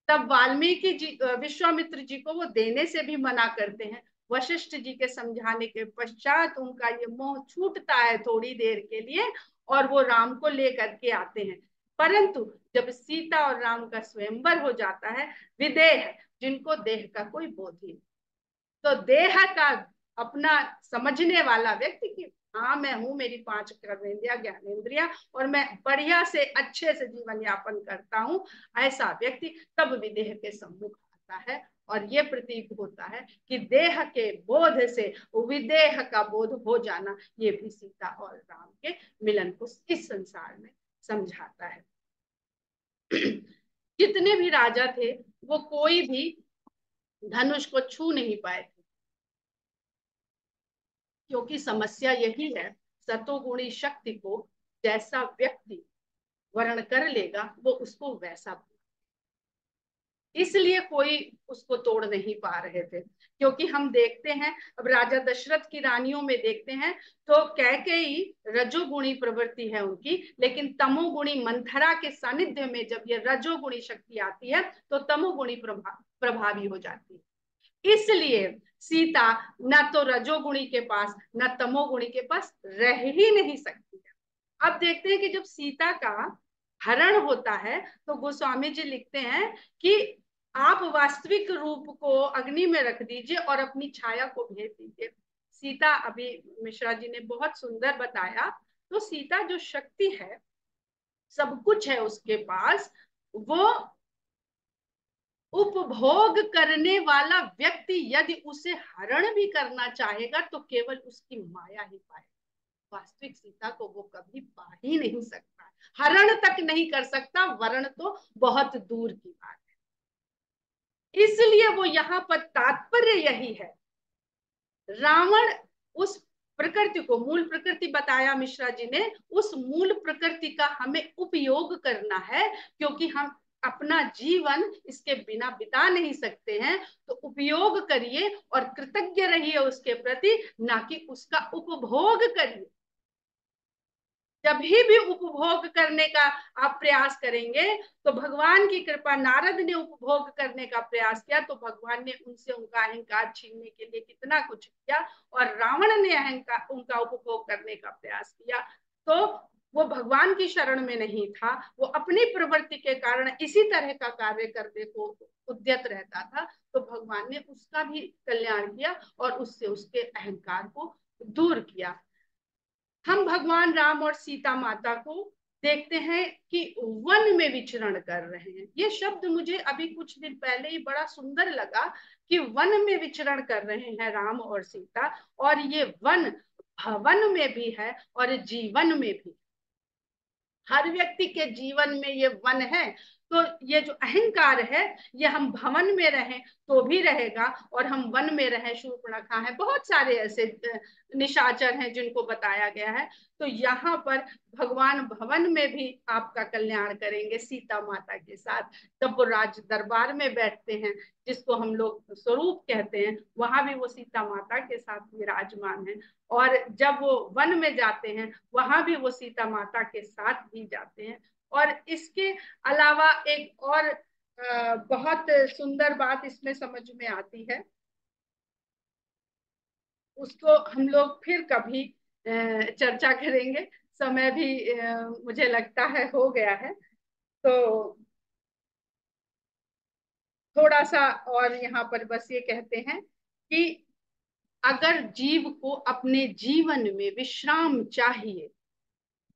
तब वाल्मीकि जी विश्वामित्र जी को वो देने से भी मना करते हैं। वशिष्ठ जी के समझाने के पश्चात उनका ये मोह छूटता है थोड़ी देर के लिए, और वो राम को लेकर के आते हैं। परंतु जब सीता और राम का स्वयंवर हो जाता है, विदेह जिनको देह का कोई बोध ही, तो देह का अपना समझने वाला व्यक्ति की हाँ मैं हूं, मेरी 5 कर्मेंद्रिया ज्ञानेन्द्रिया और मैं बढ़िया से अच्छे से जीवन यापन करता हूं, ऐसा व्यक्ति तब विदेह के सम्मुख आता है। और ये प्रतीक होता है कि देह के बोध से विदेह का बोध हो जाना, ये भी सीता और राम के मिलन को इस संसार में समझाता है। जितने भी राजा थे वो कोई भी धनुष को छू नहीं पाए थे, क्योंकि समस्या यही है, सतोगुणी शक्ति को जैसा व्यक्ति वर्ण कर लेगा वो उसको वैसा, इसलिए कोई उसको तोड़ नहीं पा रहे थे। क्योंकि हम देखते हैं अब राजा दशरथ की रानियों में देखते हैं तो कैकेयी रजोगुणी प्रवृत्ति है उनकी, लेकिन तमोगुणी मंथरा के सानिध्य में जब ये रजोगुणी शक्ति आती है तो तमोगुणी प्रभावी हो जाती है। इसलिए सीता न तो रजोगुणी के पास न तमोगुणी के पास रह ही नहीं सकती है। अब देखते हैं कि जब सीता का हरण होता है तो गोस्वामी जी लिखते हैं कि आप वास्तविक रूप को अग्नि में रख दीजिए और अपनी छाया को भेज दीजिए। सीता, अभी मिश्रा जी ने बहुत सुंदर बताया, तो सीता जो शक्ति है, सब कुछ है उसके पास, वो उपभोग करने वाला व्यक्ति यदि उसे हरण भी करना चाहेगा तो केवल उसकी माया ही पाएगा। वास्तविक सीता को वो कभी पा ही नहीं सकता, हरण तक नहीं कर सकता, वरण तो बहुत दूर की बात है। इसलिए वो यहाँ पर तात्पर्य यही है, रावण उस प्रकृति को, मूल प्रकृति बताया मिश्रा जी ने, उस मूल प्रकृति का हमें उपयोग करना है, क्योंकि हम अपना जीवन इसके बिना बिता नहीं सकते हैं। तो उपयोग करिए और कृतज्ञ रहिए उसके प्रति, ना कि उसका उपभोग करिए। जब भी उपभोग करने का आप प्रयास करेंगे तो भगवान की कृपा, नारद ने उपभोग करने का प्रयास किया तो भगवान ने उनसे उनका अहंकार छीनने के लिए कितना कुछ किया, और रावण ने अहंकार उनका उपभोग करने का प्रयास किया तो वो भगवान की शरण में नहीं था, वो अपनी प्रवृत्ति के कारण इसी तरह का कार्य करने को उद्यत रहता था। तो भगवान ने उसका भी कल्याण किया और उससे उसके अहंकार को दूर किया। हम भगवान राम और सीता माता को देखते हैं कि वन में विचरण कर रहे हैं। ये शब्द मुझे अभी कुछ दिन पहले ही बड़ा सुंदर लगा कि वन में विचरण कर रहे हैं राम और सीता, और ये वन भवन में भी है और जीवन में भी। हर व्यक्ति के जीवन में ये वन है, तो ये जो अहंकार है ये हम भवन में रहें तो भी रहेगा और हम वन में रहें, शूर्पणखा है, बहुत सारे ऐसे निशाचर हैं जिनको बताया गया है। तो यहाँ पर भगवान भवन में भी आपका कल्याण करेंगे सीता माता के साथ। जब वो राज दरबार में बैठते हैं, जिसको हम लोग स्वरूप कहते हैं, वहां भी वो सीता माता के साथ विराजमान है। और जब वो वन में जाते हैं वहां भी वो सीता माता के साथ भी जाते हैं। और इसके अलावा एक और बहुत सुंदर बात इसमें समझ में आती है, उसको हम लोग फिर कभी चर्चा करेंगे। समय भी मुझे लगता है हो गया है। तो थोड़ा सा और यहाँ पर बस ये कहते हैं कि अगर जीव को अपने जीवन में विश्राम चाहिए,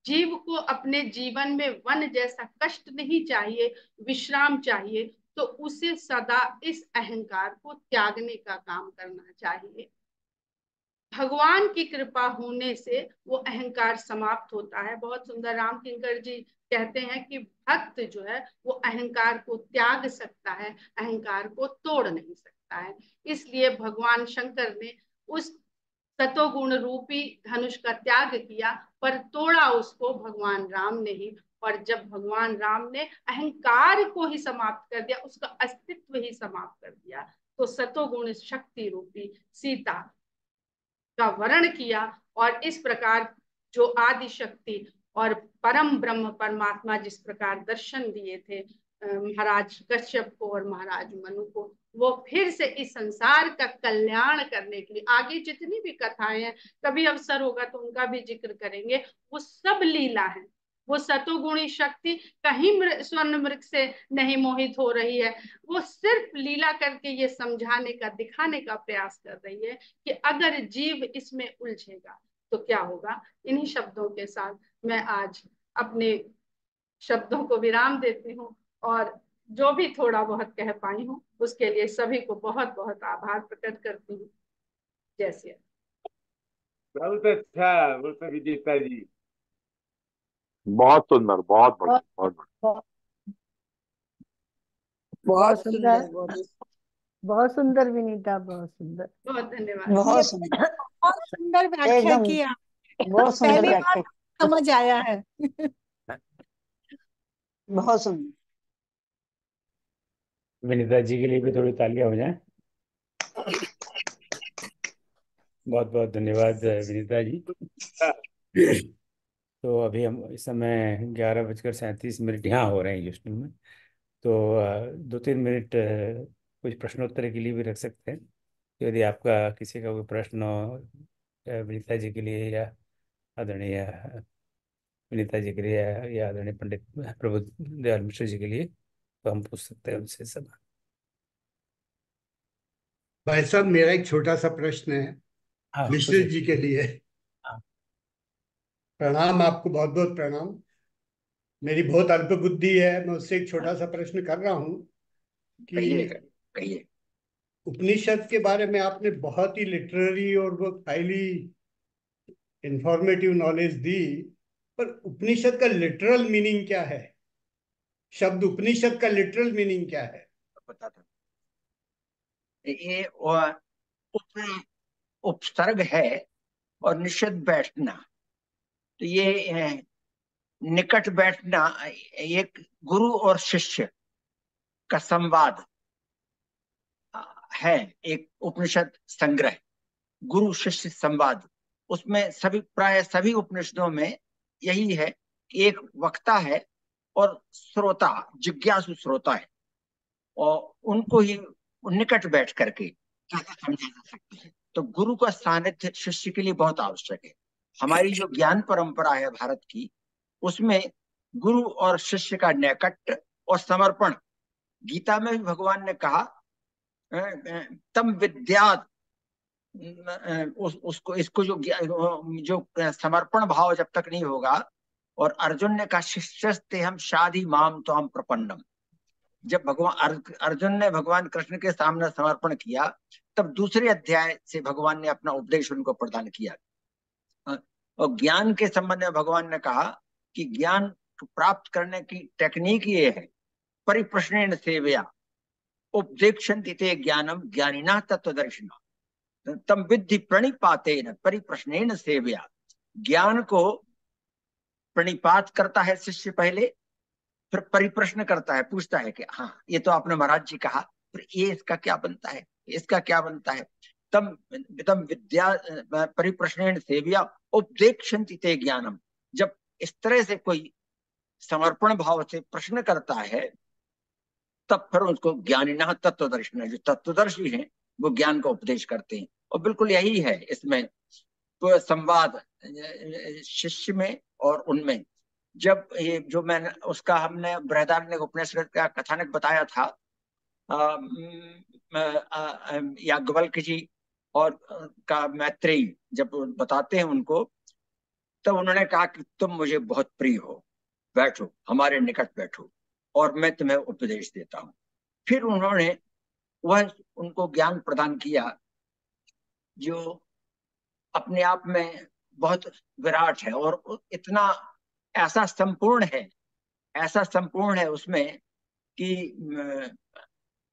जीव को अपने जीवन में वन जैसा कष्ट नहीं चाहिए, विश्राम चाहिए, तो उसे सदा इस अहंकार को त्यागने का काम करना चाहिए। भगवान की कृपा होने से वो अहंकार समाप्त होता है। बहुत सुंदर राम किंकर जी कहते हैं कि भक्त जो है वो अहंकार को त्याग सकता है, अहंकार को तोड़ नहीं सकता है। इसलिए भगवान शंकर ने उस सतोगुण रूपी धनुष का त्याग किया, पर तोड़ा उसको भगवान राम ने ही। और जब भगवान राम ने अहंकार को ही समाप्त कर दिया, उसका अस्तित्व ही समाप्त कर दिया, तो सतोगुण शक्ति रूपी सीता का वर्ण किया। और इस प्रकार जो आदि शक्ति और परम ब्रह्म परमात्मा जिस प्रकार दर्शन दिए थे महाराज कश्यप को और महाराज मनु को, वो फिर से इस संसार का कल्याण करने के लिए, आगे जितनी भी कथाएं हैं, कभी अवसर होगा तो उनका भी जिक्र करेंगे, वो सब लीला है। वो सतोगुणी शक्ति कहीं स्वर्ण मृग से नहीं मोहित हो रही है, वो सिर्फ लीला करके ये समझाने का, दिखाने का प्रयास कर रही है कि अगर जीव इसमें उलझेगा तो क्या होगा। इन्हीं शब्दों के साथ मैं आज अपने शब्दों को विराम देती हूँ, और जो भी थोड़ा बहुत कह पाई हूँ उसके लिए सभी को बहुत बहुत आभार प्रकट करती हूँ। जय श्री राम। बहुत अच्छा, बहुत विजेता जी, बहुत सुंदर, बहुत बढ़िया, बहुत बढ़िया। बहुत बहुत सुंदर, सुंदर, बहुत सुंदर विनीता, बहुत सुंदर, बहुत धन्यवाद। बहुत सुंदर, बहुत सुंदर व्याख्या एकदम की आपने। बहुत सुंदर पहली बार व्याख्या, समझ आया है। बहुत सुंदर। विनीता जी के लिए भी थोड़ी तालियां हो जाएं। बहुत बहुत धन्यवाद विनीता जी। तो अभी हम इस समय 11:37 यहाँ हो रहे हैं ह्यूस्टन में। तो 2-3 मिनट कुछ प्रश्नोत्तर के लिए भी रख सकते हैं, यदि आपका किसी का कोई प्रश्न हो विनीता जी के लिए या आदरणीय विनीता जी के लिए या आदरणीय पंडित प्रभु दयाल मिश्र जी के लिए, तो हम पूछ सकते हैं उनसे सब। भाई साहब, मेरा एक छोटा सा प्रश्न है हाँ, मिश्र जी के लिए। हाँ। प्रणाम, आपको बहुत बहुत प्रणाम। मेरी बहुत अल्प बुद्धि है, मैं उससे एक छोटा सा प्रश्न कर रहा हूँ कहिए कि कहिए। उपनिषद के बारे में आपने बहुत ही लिटरेरी और बहुत हाईली इंफॉर्मेटिव नॉलेज दी, पर उपनिषद का लिटरल मीनिंग क्या है? शब्द उपनिषद का लिटरल मीनिंग क्या है? बता दो। ये उपसर्ग है और निषेध बैठना, तो ये निकट बैठना, एक गुरु और शिष्य का संवाद है, एक उपनिषद संग्रह, गुरु शिष्य संवाद। उसमें सभी, प्राय सभी उपनिषदों में यही है कि एक वक्ता है और श्रोता, जिज्ञासु श्रोता है, और उनको ही निकट बैठ करके कैसे समझा जा सकता है। तो गुरु का सानिध्य शिष्य के लिए बहुत आवश्यक है। हमारी जो ज्ञान परंपरा है भारत की, उसमें गुरु और शिष्य का नैकट्य और समर्पण, गीता में भी भगवान ने कहा तम विद्या, उसको इसको जो समर्पण भाव जब तक नहीं होगा। और अर्जुन ने कहा शिष्यस्ते हम शादी माम तो हम प्रपन्नम। जब भगवान अर्जुन ने भगवान कृष्ण के सामने समर्पण किया, तब दूसरे अध्याय से भगवान ने अपना उपदेश उनको प्रदान किया। और ज्ञान के संबंध में भगवान ने कहा कि ज्ञान प्राप्त करने की टेक्निक ये है, परिप्रश्नेन सेवया उपदेक्षन्ति ते ज्ञानम ज्ञानिना तत्वदर्शिना तम विद्धि प्रणिपातेन परिप्रश्नेन सेवया। ज्ञान को प्रणिपात करता है शिष्य पहले, फिर परिप्रश्न करता है, पूछता है कि हाँ ये तो आपने महाराज जी कहा, फिर ये इसका क्या बनता है, इसका क्या बनता है। तम तम विद्या परिप्रश्नेन सेवया उपदेक्षन्ति ते ज्ञानम। जब इस तरह से कोई समर्पण भाव से प्रश्न करता है, तब फिर उसको ज्ञानिना तत्वदर्शिना, जो तत्वदर्शी हैं वो ज्ञान का उपदेश करते हैं। और बिल्कुल यही है इसमें तो संवाद शिष्य में और उनमें। जब ये जो मैंने उसका हमने बृहदारण्यक उपनिषद का कथानक बताया था, याज्ञवल्क्य जी और का मैत्रेयी जब बताते हैं उनको, तब उन्होंने कहा कि तुम मुझे बहुत प्रिय हो, बैठो हमारे निकट बैठो और मैं तुम्हें उपदेश देता हूँ। फिर उन्होंने वह उनको ज्ञान प्रदान किया जो अपने आप में बहुत विराट है और इतना ऐसा संपूर्ण है उसमें कि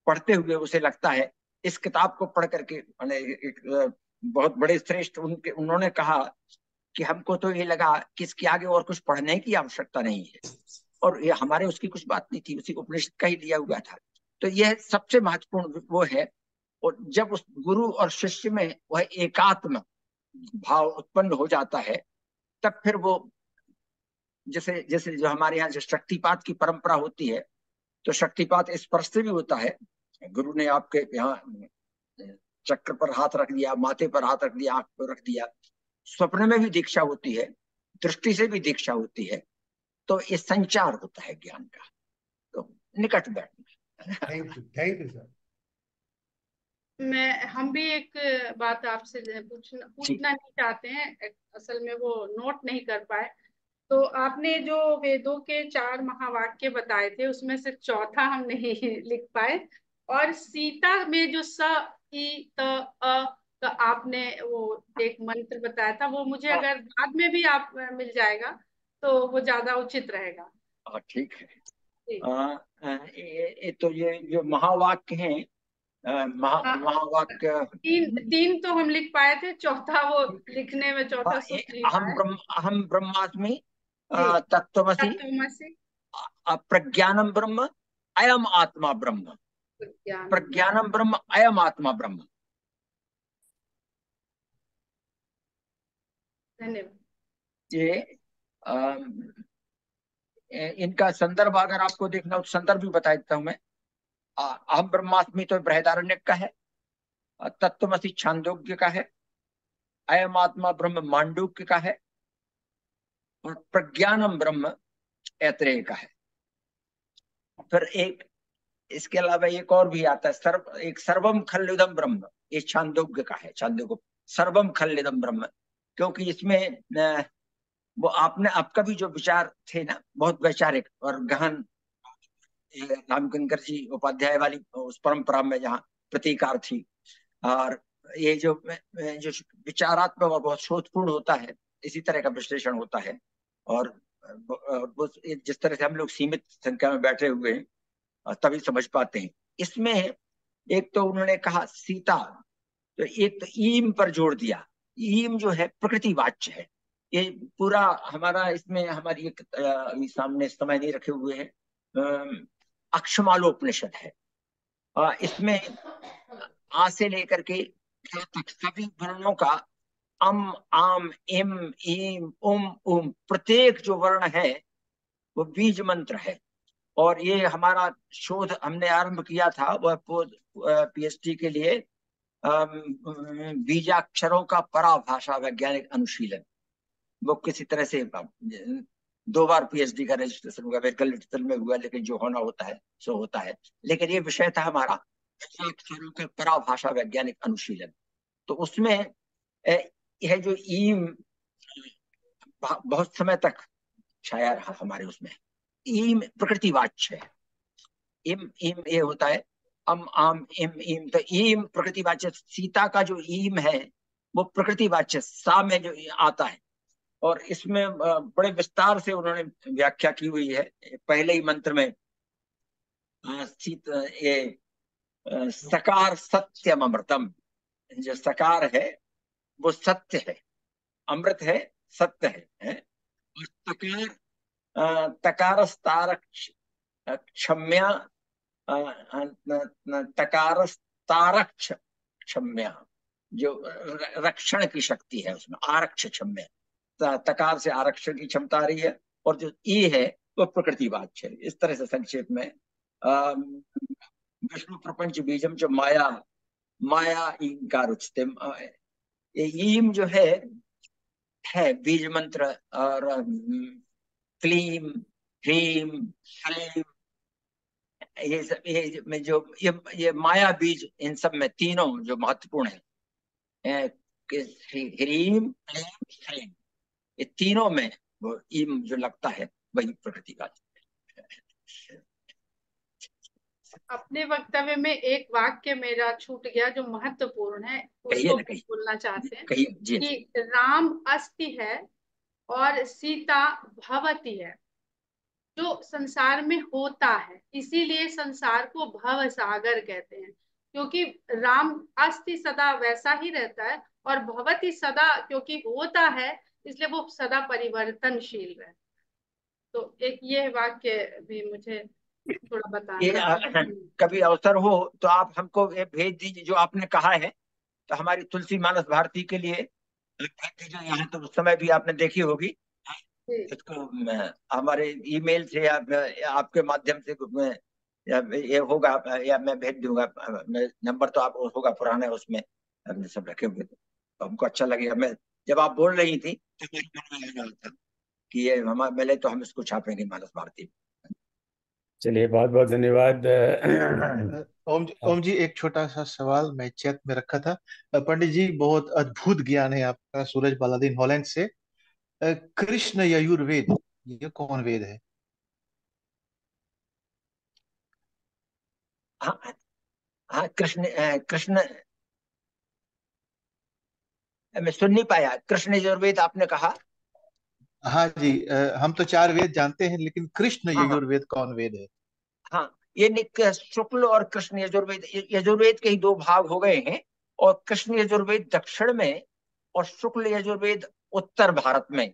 पढ़ते हुए उसे लगता है, इस किताब को पढ़ करके एक बहुत बड़े श्रेष्ठ उन्होंने कहा कि हमको तो ये लगा कि इसके आगे और कुछ पढ़ने की आवश्यकता नहीं है, और ये हमारे उसकी कुछ बात नहीं थी, उसी उपनिषद का ही दिया हुआ था। तो यह सबसे महत्वपूर्ण वो है। और जब उस गुरु और शिष्य में वह एकात्म भाव उत्पन्न हो जाता है, तब फिर वो जैसे जैसे जो हमारे यहाँ जो शक्तिपात की परंपरा होती है, तो शक्तिपात स्पर्श से भी होता है। गुरु ने आपके यहाँ चक्र पर हाथ रख दिया, माथे पर हाथ रख दिया, आंख पर रख दिया, स्वप्न में भी दीक्षा होती है, दृष्टि से भी दीक्षा होती है। तो ये संचार होता है ज्ञान का, तो निकट बैठना। Thank you sir. हम भी एक बात आपसे पूछना नहीं चाहते हैं, असल में वो नोट नहीं कर पाए। तो आपने जो वेदों के 4 महावाक्य बताए थे, उसमें से चौथा हम नहीं लिख पाए। और सीता में जो स ई त अ का आपने वो एक मंत्र बताया था, वो मुझे अगर बाद में भी आप मिल जाएगा तो वो ज्यादा उचित रहेगा। ठीक है। ये तो ये जो महावाक्य हैं, महावाक्य तीन तो हम लिख पाए थे, चौथा वो लिखने में चौथा सूत्र नहीं पाए। अहम ब्रह्मास्मि जी, तत्त्वमसि तत्त्वमसि प्रज्ञानम ब्रह्म अयम आत्मा ब्रह्म, प्रज्ञानम ब्रह्म अयम आत्मा ब्रह्म। धन्यवाद। ये इनका संदर्भ अगर आपको देखना हो तो संदर्भ भी बता देता हूं मैं। अहम ब्रह्मास्मि तो बृहदारण्यक का है, तत्त्वमसि छांदोग्य का है, अयम आत्मा ब्रह्म मांडूक्य का है, और प्रज्ञानम ब्रह्म ऐत्रेय का है। फिर एक इसके अलावा एक और भी आता है, एक सर्वम खल्लिदम ब्रह्म, ये छांदोग्य का है। छांदोग्य सर्वम खल्लिदम ब्रह्म, क्योंकि इसमें वो आपका भी जो विचार थे ना, बहुत वैचारिक और गहन, रामकिंकर जी उपाध्याय वाली उस परंपरा में जहाँ प्रतीकार थी, और ये जो विचारात्मक और बहुत शोधपूर्ण होता है, इसी तरह का विश्लेषण होता है। और जिस तरह से हम लोग सीमित संख्या में बैठे हुए हैं, तभी समझ पाते हैं। इसमें एक तो उन्होंने कहा सीता, तो एक तो ईम पर जोर दिया। ईम जो है प्रकृतिवाच्य है। ये पूरा हमारा, इसमें हमारी एक सामने समय नहीं रखे हुए हैं, अक्षमालोपनिषद है। इसमें आ से लेकर के तक सभी वर्णों का अम आम इम ईम उम उम, प्रत्येक जो वर्ण है वो बीज मंत्र है। और ये हमारा शोध हमने आरंभ किया था वह पीएचडी के लिए, बीजाक्षरों का पराभाषा वैज्ञानिक अनुशीलन। वो किसी तरह से 2 बार पीएचडी का रजिस्ट्रेशन हुआ, मेडिकल लिटरेचर में हुआ, लेकिन जो होना होता है सो होता है। लेकिन ये विषय था हमारा बीजाक्षरों का पराभाषा वैज्ञानिक अनुशीलन। तो उसमें यह जो ईम बहुत समय तक छाया रहा हमारे उसमें। ईम प्रकृतिवाच्य है। इम इम ये होता है अम आम इम इम, तो ईम प्रकृतिवाच्य। सीता का जो ईम है वो प्रकृतिवाच्य सा में जो आता है। और इसमें बड़े विस्तार से उन्होंने व्याख्या की हुई है। पहले ही मंत्र में ये सकार सत्यम अमृतम, जो सकार है वो सत्य है, अमृत है, सत्य है। और तकार तकारस्तारक क्षम्या, तकारस्तारक क्षम्या, जो रक्षण की शक्ति है उसमें, आरक्ष क्षम्या। तकार से आरक्षण की क्षमता आ रही है। और जो ई है वो प्रकृतिवाच्य है। इस तरह से संक्षेप में विष्णु प्रपंच बीजम जो माया माया ईंकार उच्चतम, ईम जो है बीज मंत्र। और क्लीम ह्रीम श्रीम ये में जो ये माया बीज इन सब में तीनों जो महत्वपूर्ण है, ह्रीम क्लीम श्रीम, ये तीनों में वो ईम जो लगता है वही प्रकृति का। अपने वक्तव्य में एक वाक्य मेरा छूट गया जो महत्वपूर्ण है, कहिए उसको ना, कहिए बोलना चाहते हैं कहिए जी जी। कि राम अस्ति है और सीता भवती है, जो संसार में होता है, इसीलिए संसार को भव सागर कहते हैं, क्योंकि राम अस्ति सदा वैसा ही रहता है और भवती सदा क्योंकि होता है, इसलिए वो सदा परिवर्तनशील रहता है। तो एक ये वाक्य भी मुझे थोड़ा ये बताना था। कभी अवसर हो तो आप हमको ये भेज दीजिए जो आपने कहा है, तो हमारी तुलसी मानस भारती के लिए भेज दीजिए। यहाँ तो उस समय भी आपने देखी होगी जी इसको, हमारे ईमेल से या आपके माध्यम से या ये होगा, या मैं भेज दूंगा। नंबर तो आप होगा पुराना, उसमें हमने सब रखे हुए थे, तो हमको अच्छा लगेगा। मैं जब आप बोल रही थी तो मेरे मन में आ रहा था कि ये हमारे मिले तो हम इसको छापेंगे मानस भारती। चलिए, बहुत बहुत धन्यवाद। ओम जी, एक छोटा सा सवाल मैं चैट में रखा था। पंडित जी, बहुत अद्भुत ज्ञान है आपका, सूरज बालादीन हॉलैंड से। कृष्ण यजुर्वेद, ये कौन वेद है? हाँ हाँ, कृष्ण मैं सुन नहीं पाया। कृष्ण यजुर्वेद आपने कहा? हाँ जी, हम तो चार वेद जानते हैं, लेकिन कृष्ण हाँ हाँ यजुर्वेद कौन वेद है? हाँ, ये शुक्ल और कृष्ण यजुर्वेद, यजुर्वेद के ही दो भाग हो गए हैं। और कृष्ण यजुर्वेद दक्षिण में और शुक्ल यजुर्वेद उत्तर भारत में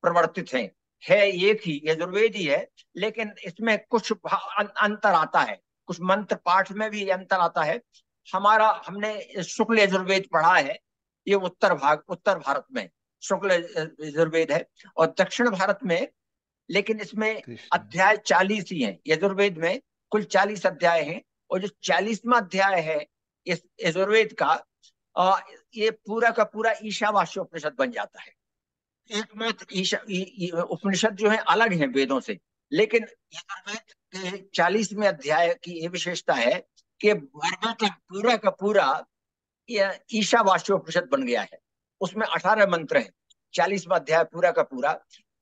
प्रवर्तित हैं। है एक ही यजुर्वेद ही है, लेकिन इसमें कुछ अंतर आता है, कुछ मंत्र पाठ में भी अंतर आता है। हमने शुक्ल यजुर्वेद पढ़ा है, ये उत्तर भारत में शुक्ल यजुर्वेद है, और दक्षिण भारत में, लेकिन इसमें कृष्ण। अध्याय 40 ही हैं। यजुर्वेद में कुल 40 अध्याय हैं, और जो 40वां अध्याय है इस यजुर्वेद का, ये पूरा का पूरा ईशावास्य उपनिषद बन जाता है। एकमात्र उपनिषद जो है अलग है वेदों से, लेकिन यजुर्वेद के 40वें अध्याय की ये विशेषता है कि वर्णों पूरा का पूरा ये ईशावास्य उपनिषद बन गया है। उसमें 18 मंत्र हैं, 40वां अध्याय पूरा का पूरा।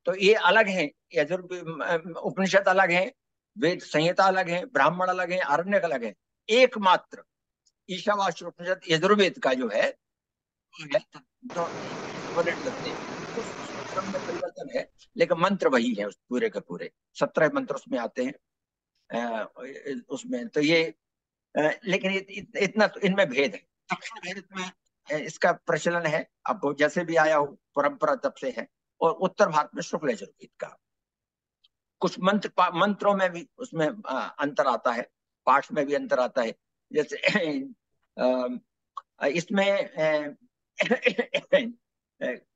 तो ये अलग है, यजुर्वेद उपनिषद अलग है, वेद संहिता अलग है, ब्राह्मण अलग है, आरण्यक अलग है। एकमात्र ईशावास्य उपनिषद यजुर्वेद का जो है तो इक्विवेलेंट लगते हैं। कुछ सूत्रों में परिवर्तन है, लेकिन मंत्र वही है उस पूरे के पूरे। 17 मंत्र उसमें आते हैं उसमें। तो ये लेकिन इतना तो इनमें भेद है। दक्षिण भारत में इसका प्रचलन है, अब वो जैसे भी आया हो परंपरा तब से है। और उत्तर भारत में शुक्ल यजुर्वेद का कुछ मंत्रों में भी उसमें अंतर आता है, पाठ में भी अंतर आता है। जैसे इसमें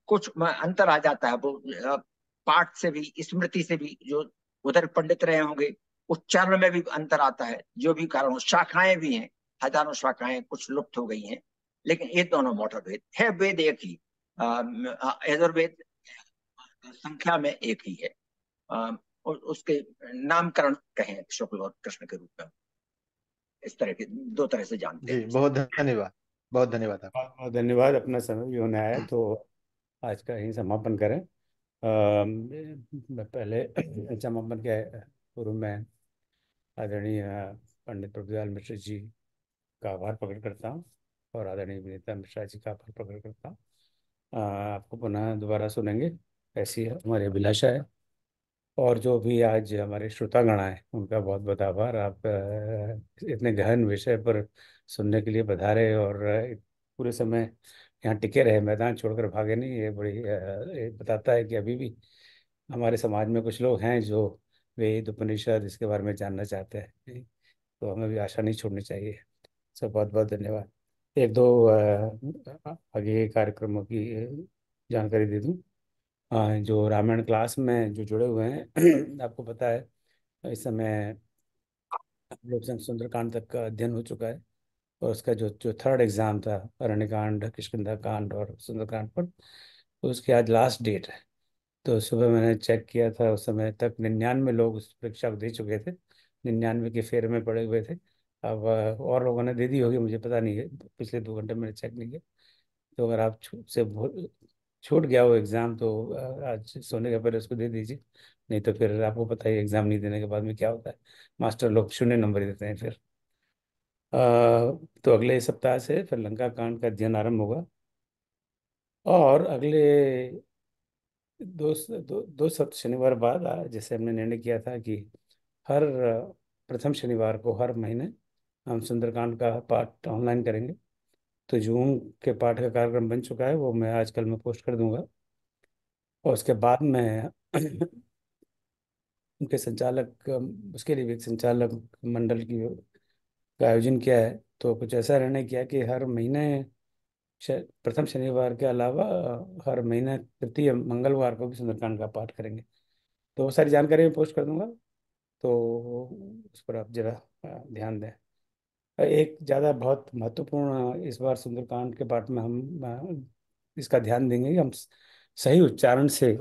कुछ अंतर आ जाता है, वो पाठ से भी स्मृति से भी, जो उधर पंडित रहे होंगे उच्चारण में भी अंतर आता है। जो भी कारण हो, शाखाएं भी हैं, हजारों शाखाएं कुछ लुप्त हो गई हैं, लेकिन ये दोनों मोटा भेद है। वेद एक ही, यजुर्वेद संख्या में एक ही है। उसके नामकरण कहें शुक्ल और कृष्ण के रूप में, इस तरह के दो तरह से जानते जी, हैं। बहुत धन्यवाद, बहुत धन्यवाद आपका। बहुत बहुत धन्यवाद। अपना समय भी होने आया, तो आज का यही समापन करें। मैं पहले समापन के पूर्व में आदरणीय पंडित प्रभुदयाल मिश्र जी का आभार प्रकट करता हूँ, और आदरणीय विनीता मिश्रा जी का आभार प्रकट करता हूँ। आपको पुनः दोबारा सुनेंगे, ऐसी हमारी अभिलाषा है। और जो भी आज हमारे श्रोतागण आए, उनका बहुत बहुत आभार। आप इतने गहन विषय पर सुनने के लिए पधारे, और पूरे समय यहाँ टिके रहे, मैदान छोड़कर भागे नहीं। ये बड़ी ये बताता है कि अभी भी हमारे समाज में कुछ लोग हैं जो वेद उपनिषद इसके बारे में जानना चाहते हैं। तो हमें भी आशा नहीं छोड़नी चाहिए। सब बहुत बहुत धन्यवाद। एक दो आगे के कार्यक्रमों की जानकारी दे दूं। जो रामायण क्लास में जो जुड़े हुए हैं आपको पता है इस समय हम लोग सुंदरकांड तक का अध्ययन हो चुका है, और उसका जो जो थर्ड एग्जाम था अरण्यकांड, किष्किंधा कांड और सुंदरकांड पर, तो उसकी आज लास्ट डेट है। तो सुबह मैंने चेक किया था, उस समय तक 99 लोग उस परीक्षा को दे चुके थे, 99 के फेर में पड़े हुए थे। अब और लोगों ने दे दी होगी, मुझे पता नहीं है, पिछले 2 घंटे मैंने चेक नहीं किया। तो अगर आप छूट गया वो एग्ज़ाम तो आज सोने के पहले उसको दे दीजिए। नहीं तो फिर आपको पता ही एग्ज़ाम नहीं देने के बाद में क्या होता है, मास्टर लोग शून्य नंबर ही देते हैं फिर। अ, तो अगले सप्ताह से फिर लंका कांड का अध्ययन आरंभ होगा। और अगले दो सप्ताह शनिवार बाद, जैसे हमने निर्णय किया था कि हर प्रथम शनिवार को हर महीने हम सुंदरकांड का पाठ ऑनलाइन करेंगे। तो जून के पाठ का कार्यक्रम बन चुका है, वो मैं आजकल में पोस्ट कर दूंगा। और उसके बाद में उनके संचालक, उसके लिए भी एक संचालक मंडल की का आयोजन किया है। तो कुछ ऐसा निर्णय किया कि हर महीने प्रथम शनिवार के अलावा हर महीने तृतीय मंगलवार को भी सुंदरकांड का पाठ करेंगे। तो वो सारी जानकारी मैं पोस्ट कर दूंगा, तो उस पर आप जरा ध्यान दें। एक ज़्यादा बहुत महत्वपूर्ण इस बार सुंदरकांड के पाठ में हम इसका ध्यान देंगे कि हम सही उच्चारण से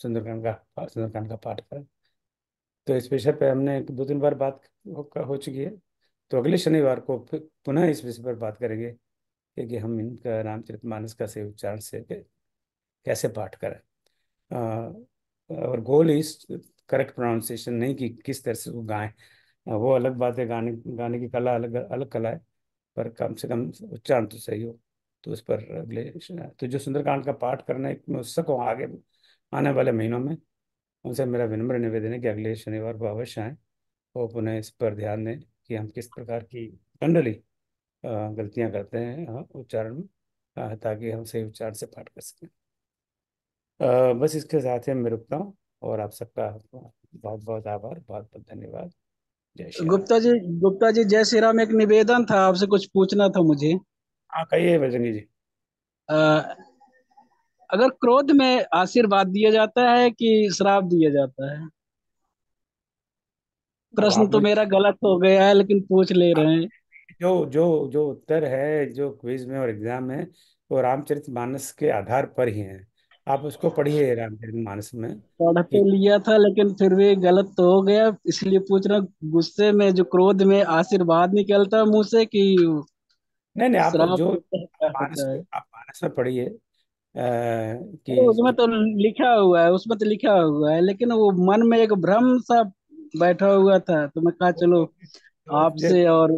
सुंदरकांड का पाठ करें। तो इस विषय पे हमने 2-3 बार बात हो चुकी है। तो अगले शनिवार को फिर पुनः इस विषय पर बात करेंगे कि हम इनका रामचरितमानस का सही उच्चारण से कैसे पाठ करें। और गोल इज करेक्ट प्रोनाउंसिएशन, नहीं कि किस तरह से वो गाएं। वो अलग बात है, गाने गाने की कला अलग अलग कला है, पर कम से कम उच्चारण तो सही हो। तो उस पर अगले तो जो सुंदरकांड का पाठ करना है, मैं उससे कहूँ आगे आने वाले महीनों में उनसे मेरा विनम्र निवेदन है कि अगले शनिवार को अवश्य आएँ और पुनः इस पर ध्यान दें कि हम किस प्रकार की जनरली गलतियां करते हैं उच्चारण में, ताकि हम सही उच्चारण से पाठ कर सकें। बस इसके साथ ही मैं रुकता हूँ, और आप सबका बहुत बहुत आभार, बहुत बहुत धन्यवाद। जय श्री राम। गुप्ता जी, गुप्ता जी, जय श्री राम। एक निवेदन था, आपसे कुछ पूछना था मुझे। हाँ कहिए बजरंगी जी। अ, अगर क्रोध में आशीर्वाद दिया जाता है कि श्राप दिया जाता है? अब प्रश्न आप तो मुझे मेरा गलत हो गया है, लेकिन पूछ ले रहे हैं। जो जो जो उत्तर है जो क्विज में और एग्जाम में, वो रामचरितमानस के आधार पर ही है। आप उसको पढ़िए रामचरितमानस में पढ़ कि तो लिया था, लेकिन फिर भी गलत तो हो गया, इसलिए पूछ रहा हूँ। गुस्से में जो क्रोध में आशीर्वाद निकलता है मुंह से, कि नहीं नहीं, आप श्राप जो होता है, क्या होता है? आप मानस में पढ़िए अरे कि उसमें तो लिखा हुआ है, उसमें तो लिखा हुआ है, लेकिन वो मन में एक भ्रम सा बैठा हुआ था, तो मैं कहा चलो जो आपसे और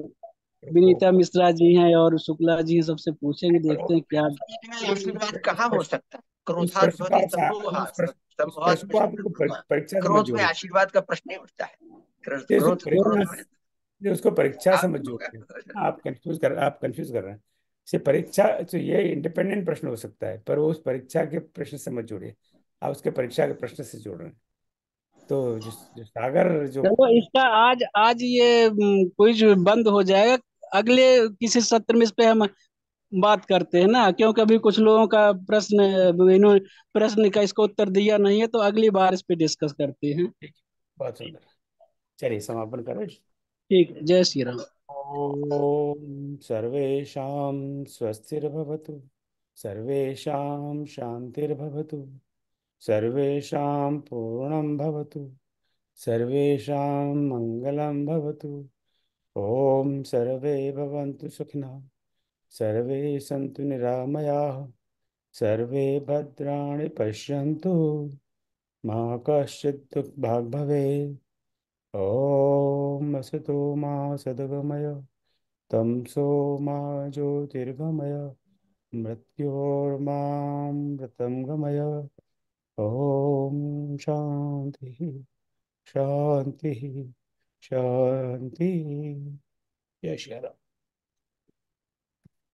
विनीता मिश्रा जी हैं और शुक्ला जी हैं, सबसे पूछेंगे, देखते हैं क्या। में आशीर्वाद कहाँ हो सकता है? उस क्रोधात प्रश्न को भवति आप संमोहा, उस संमोहात प्रश्न को आप विष्णु। परीक्षा से मत क्रोध में जोड़िए। आशीर्वाद का प्रश्न नहीं उठता है। ये उसको क्रोध क्रोध में उसको परीक्षा से आप मत जोड़िए। आप कंफ्यूज कर रहे हैं। इसे परीक्षा, तो ये इंडिपेंडेंट प्रश्न हो सकता है, पर वो उस परीक्षा के प्रश्न से मत जोड़िए। आप उसके परीक्षा के प्रश्न से जोड़ रहे हैं। तो जो सागर जो चलो, इसका आज आज ये क्विज बंद हो जाएगा। अगले किसी सत्र में इस पे हम बात करते हैं ना, क्योंकि अभी कुछ लोगों का प्रश्न, इन्होंने प्रश्न का इसका उत्तर दिया नहीं है, तो अगली बार इस पे डिस्कस करते हैं। ठीक है, बहुत सुंदर। चलिए समापन करें। ठीक है, जय श्री राम। ॐ सर्वेषां स्वस्तिर्भवतु, सर्वेषां शान्तिर्भवतु, सर्वेषां पूर्णं भवतु, सर्वेषां मङ्गलं भवतु। ॐ सर्वे भवन्तु सुखिनः, सर्वे सन्तु निरामयाः, सर्वे भद्राणि पश्यन्तु, मा कश्चित् दुःखभाग् भवेत्। ॐ असतो मा सद्गमय, तमसो मा ज्योतिर्गमय, मृत्योर्मामृतं गमय। ओम शांति शांति शांति। जय श्री राम।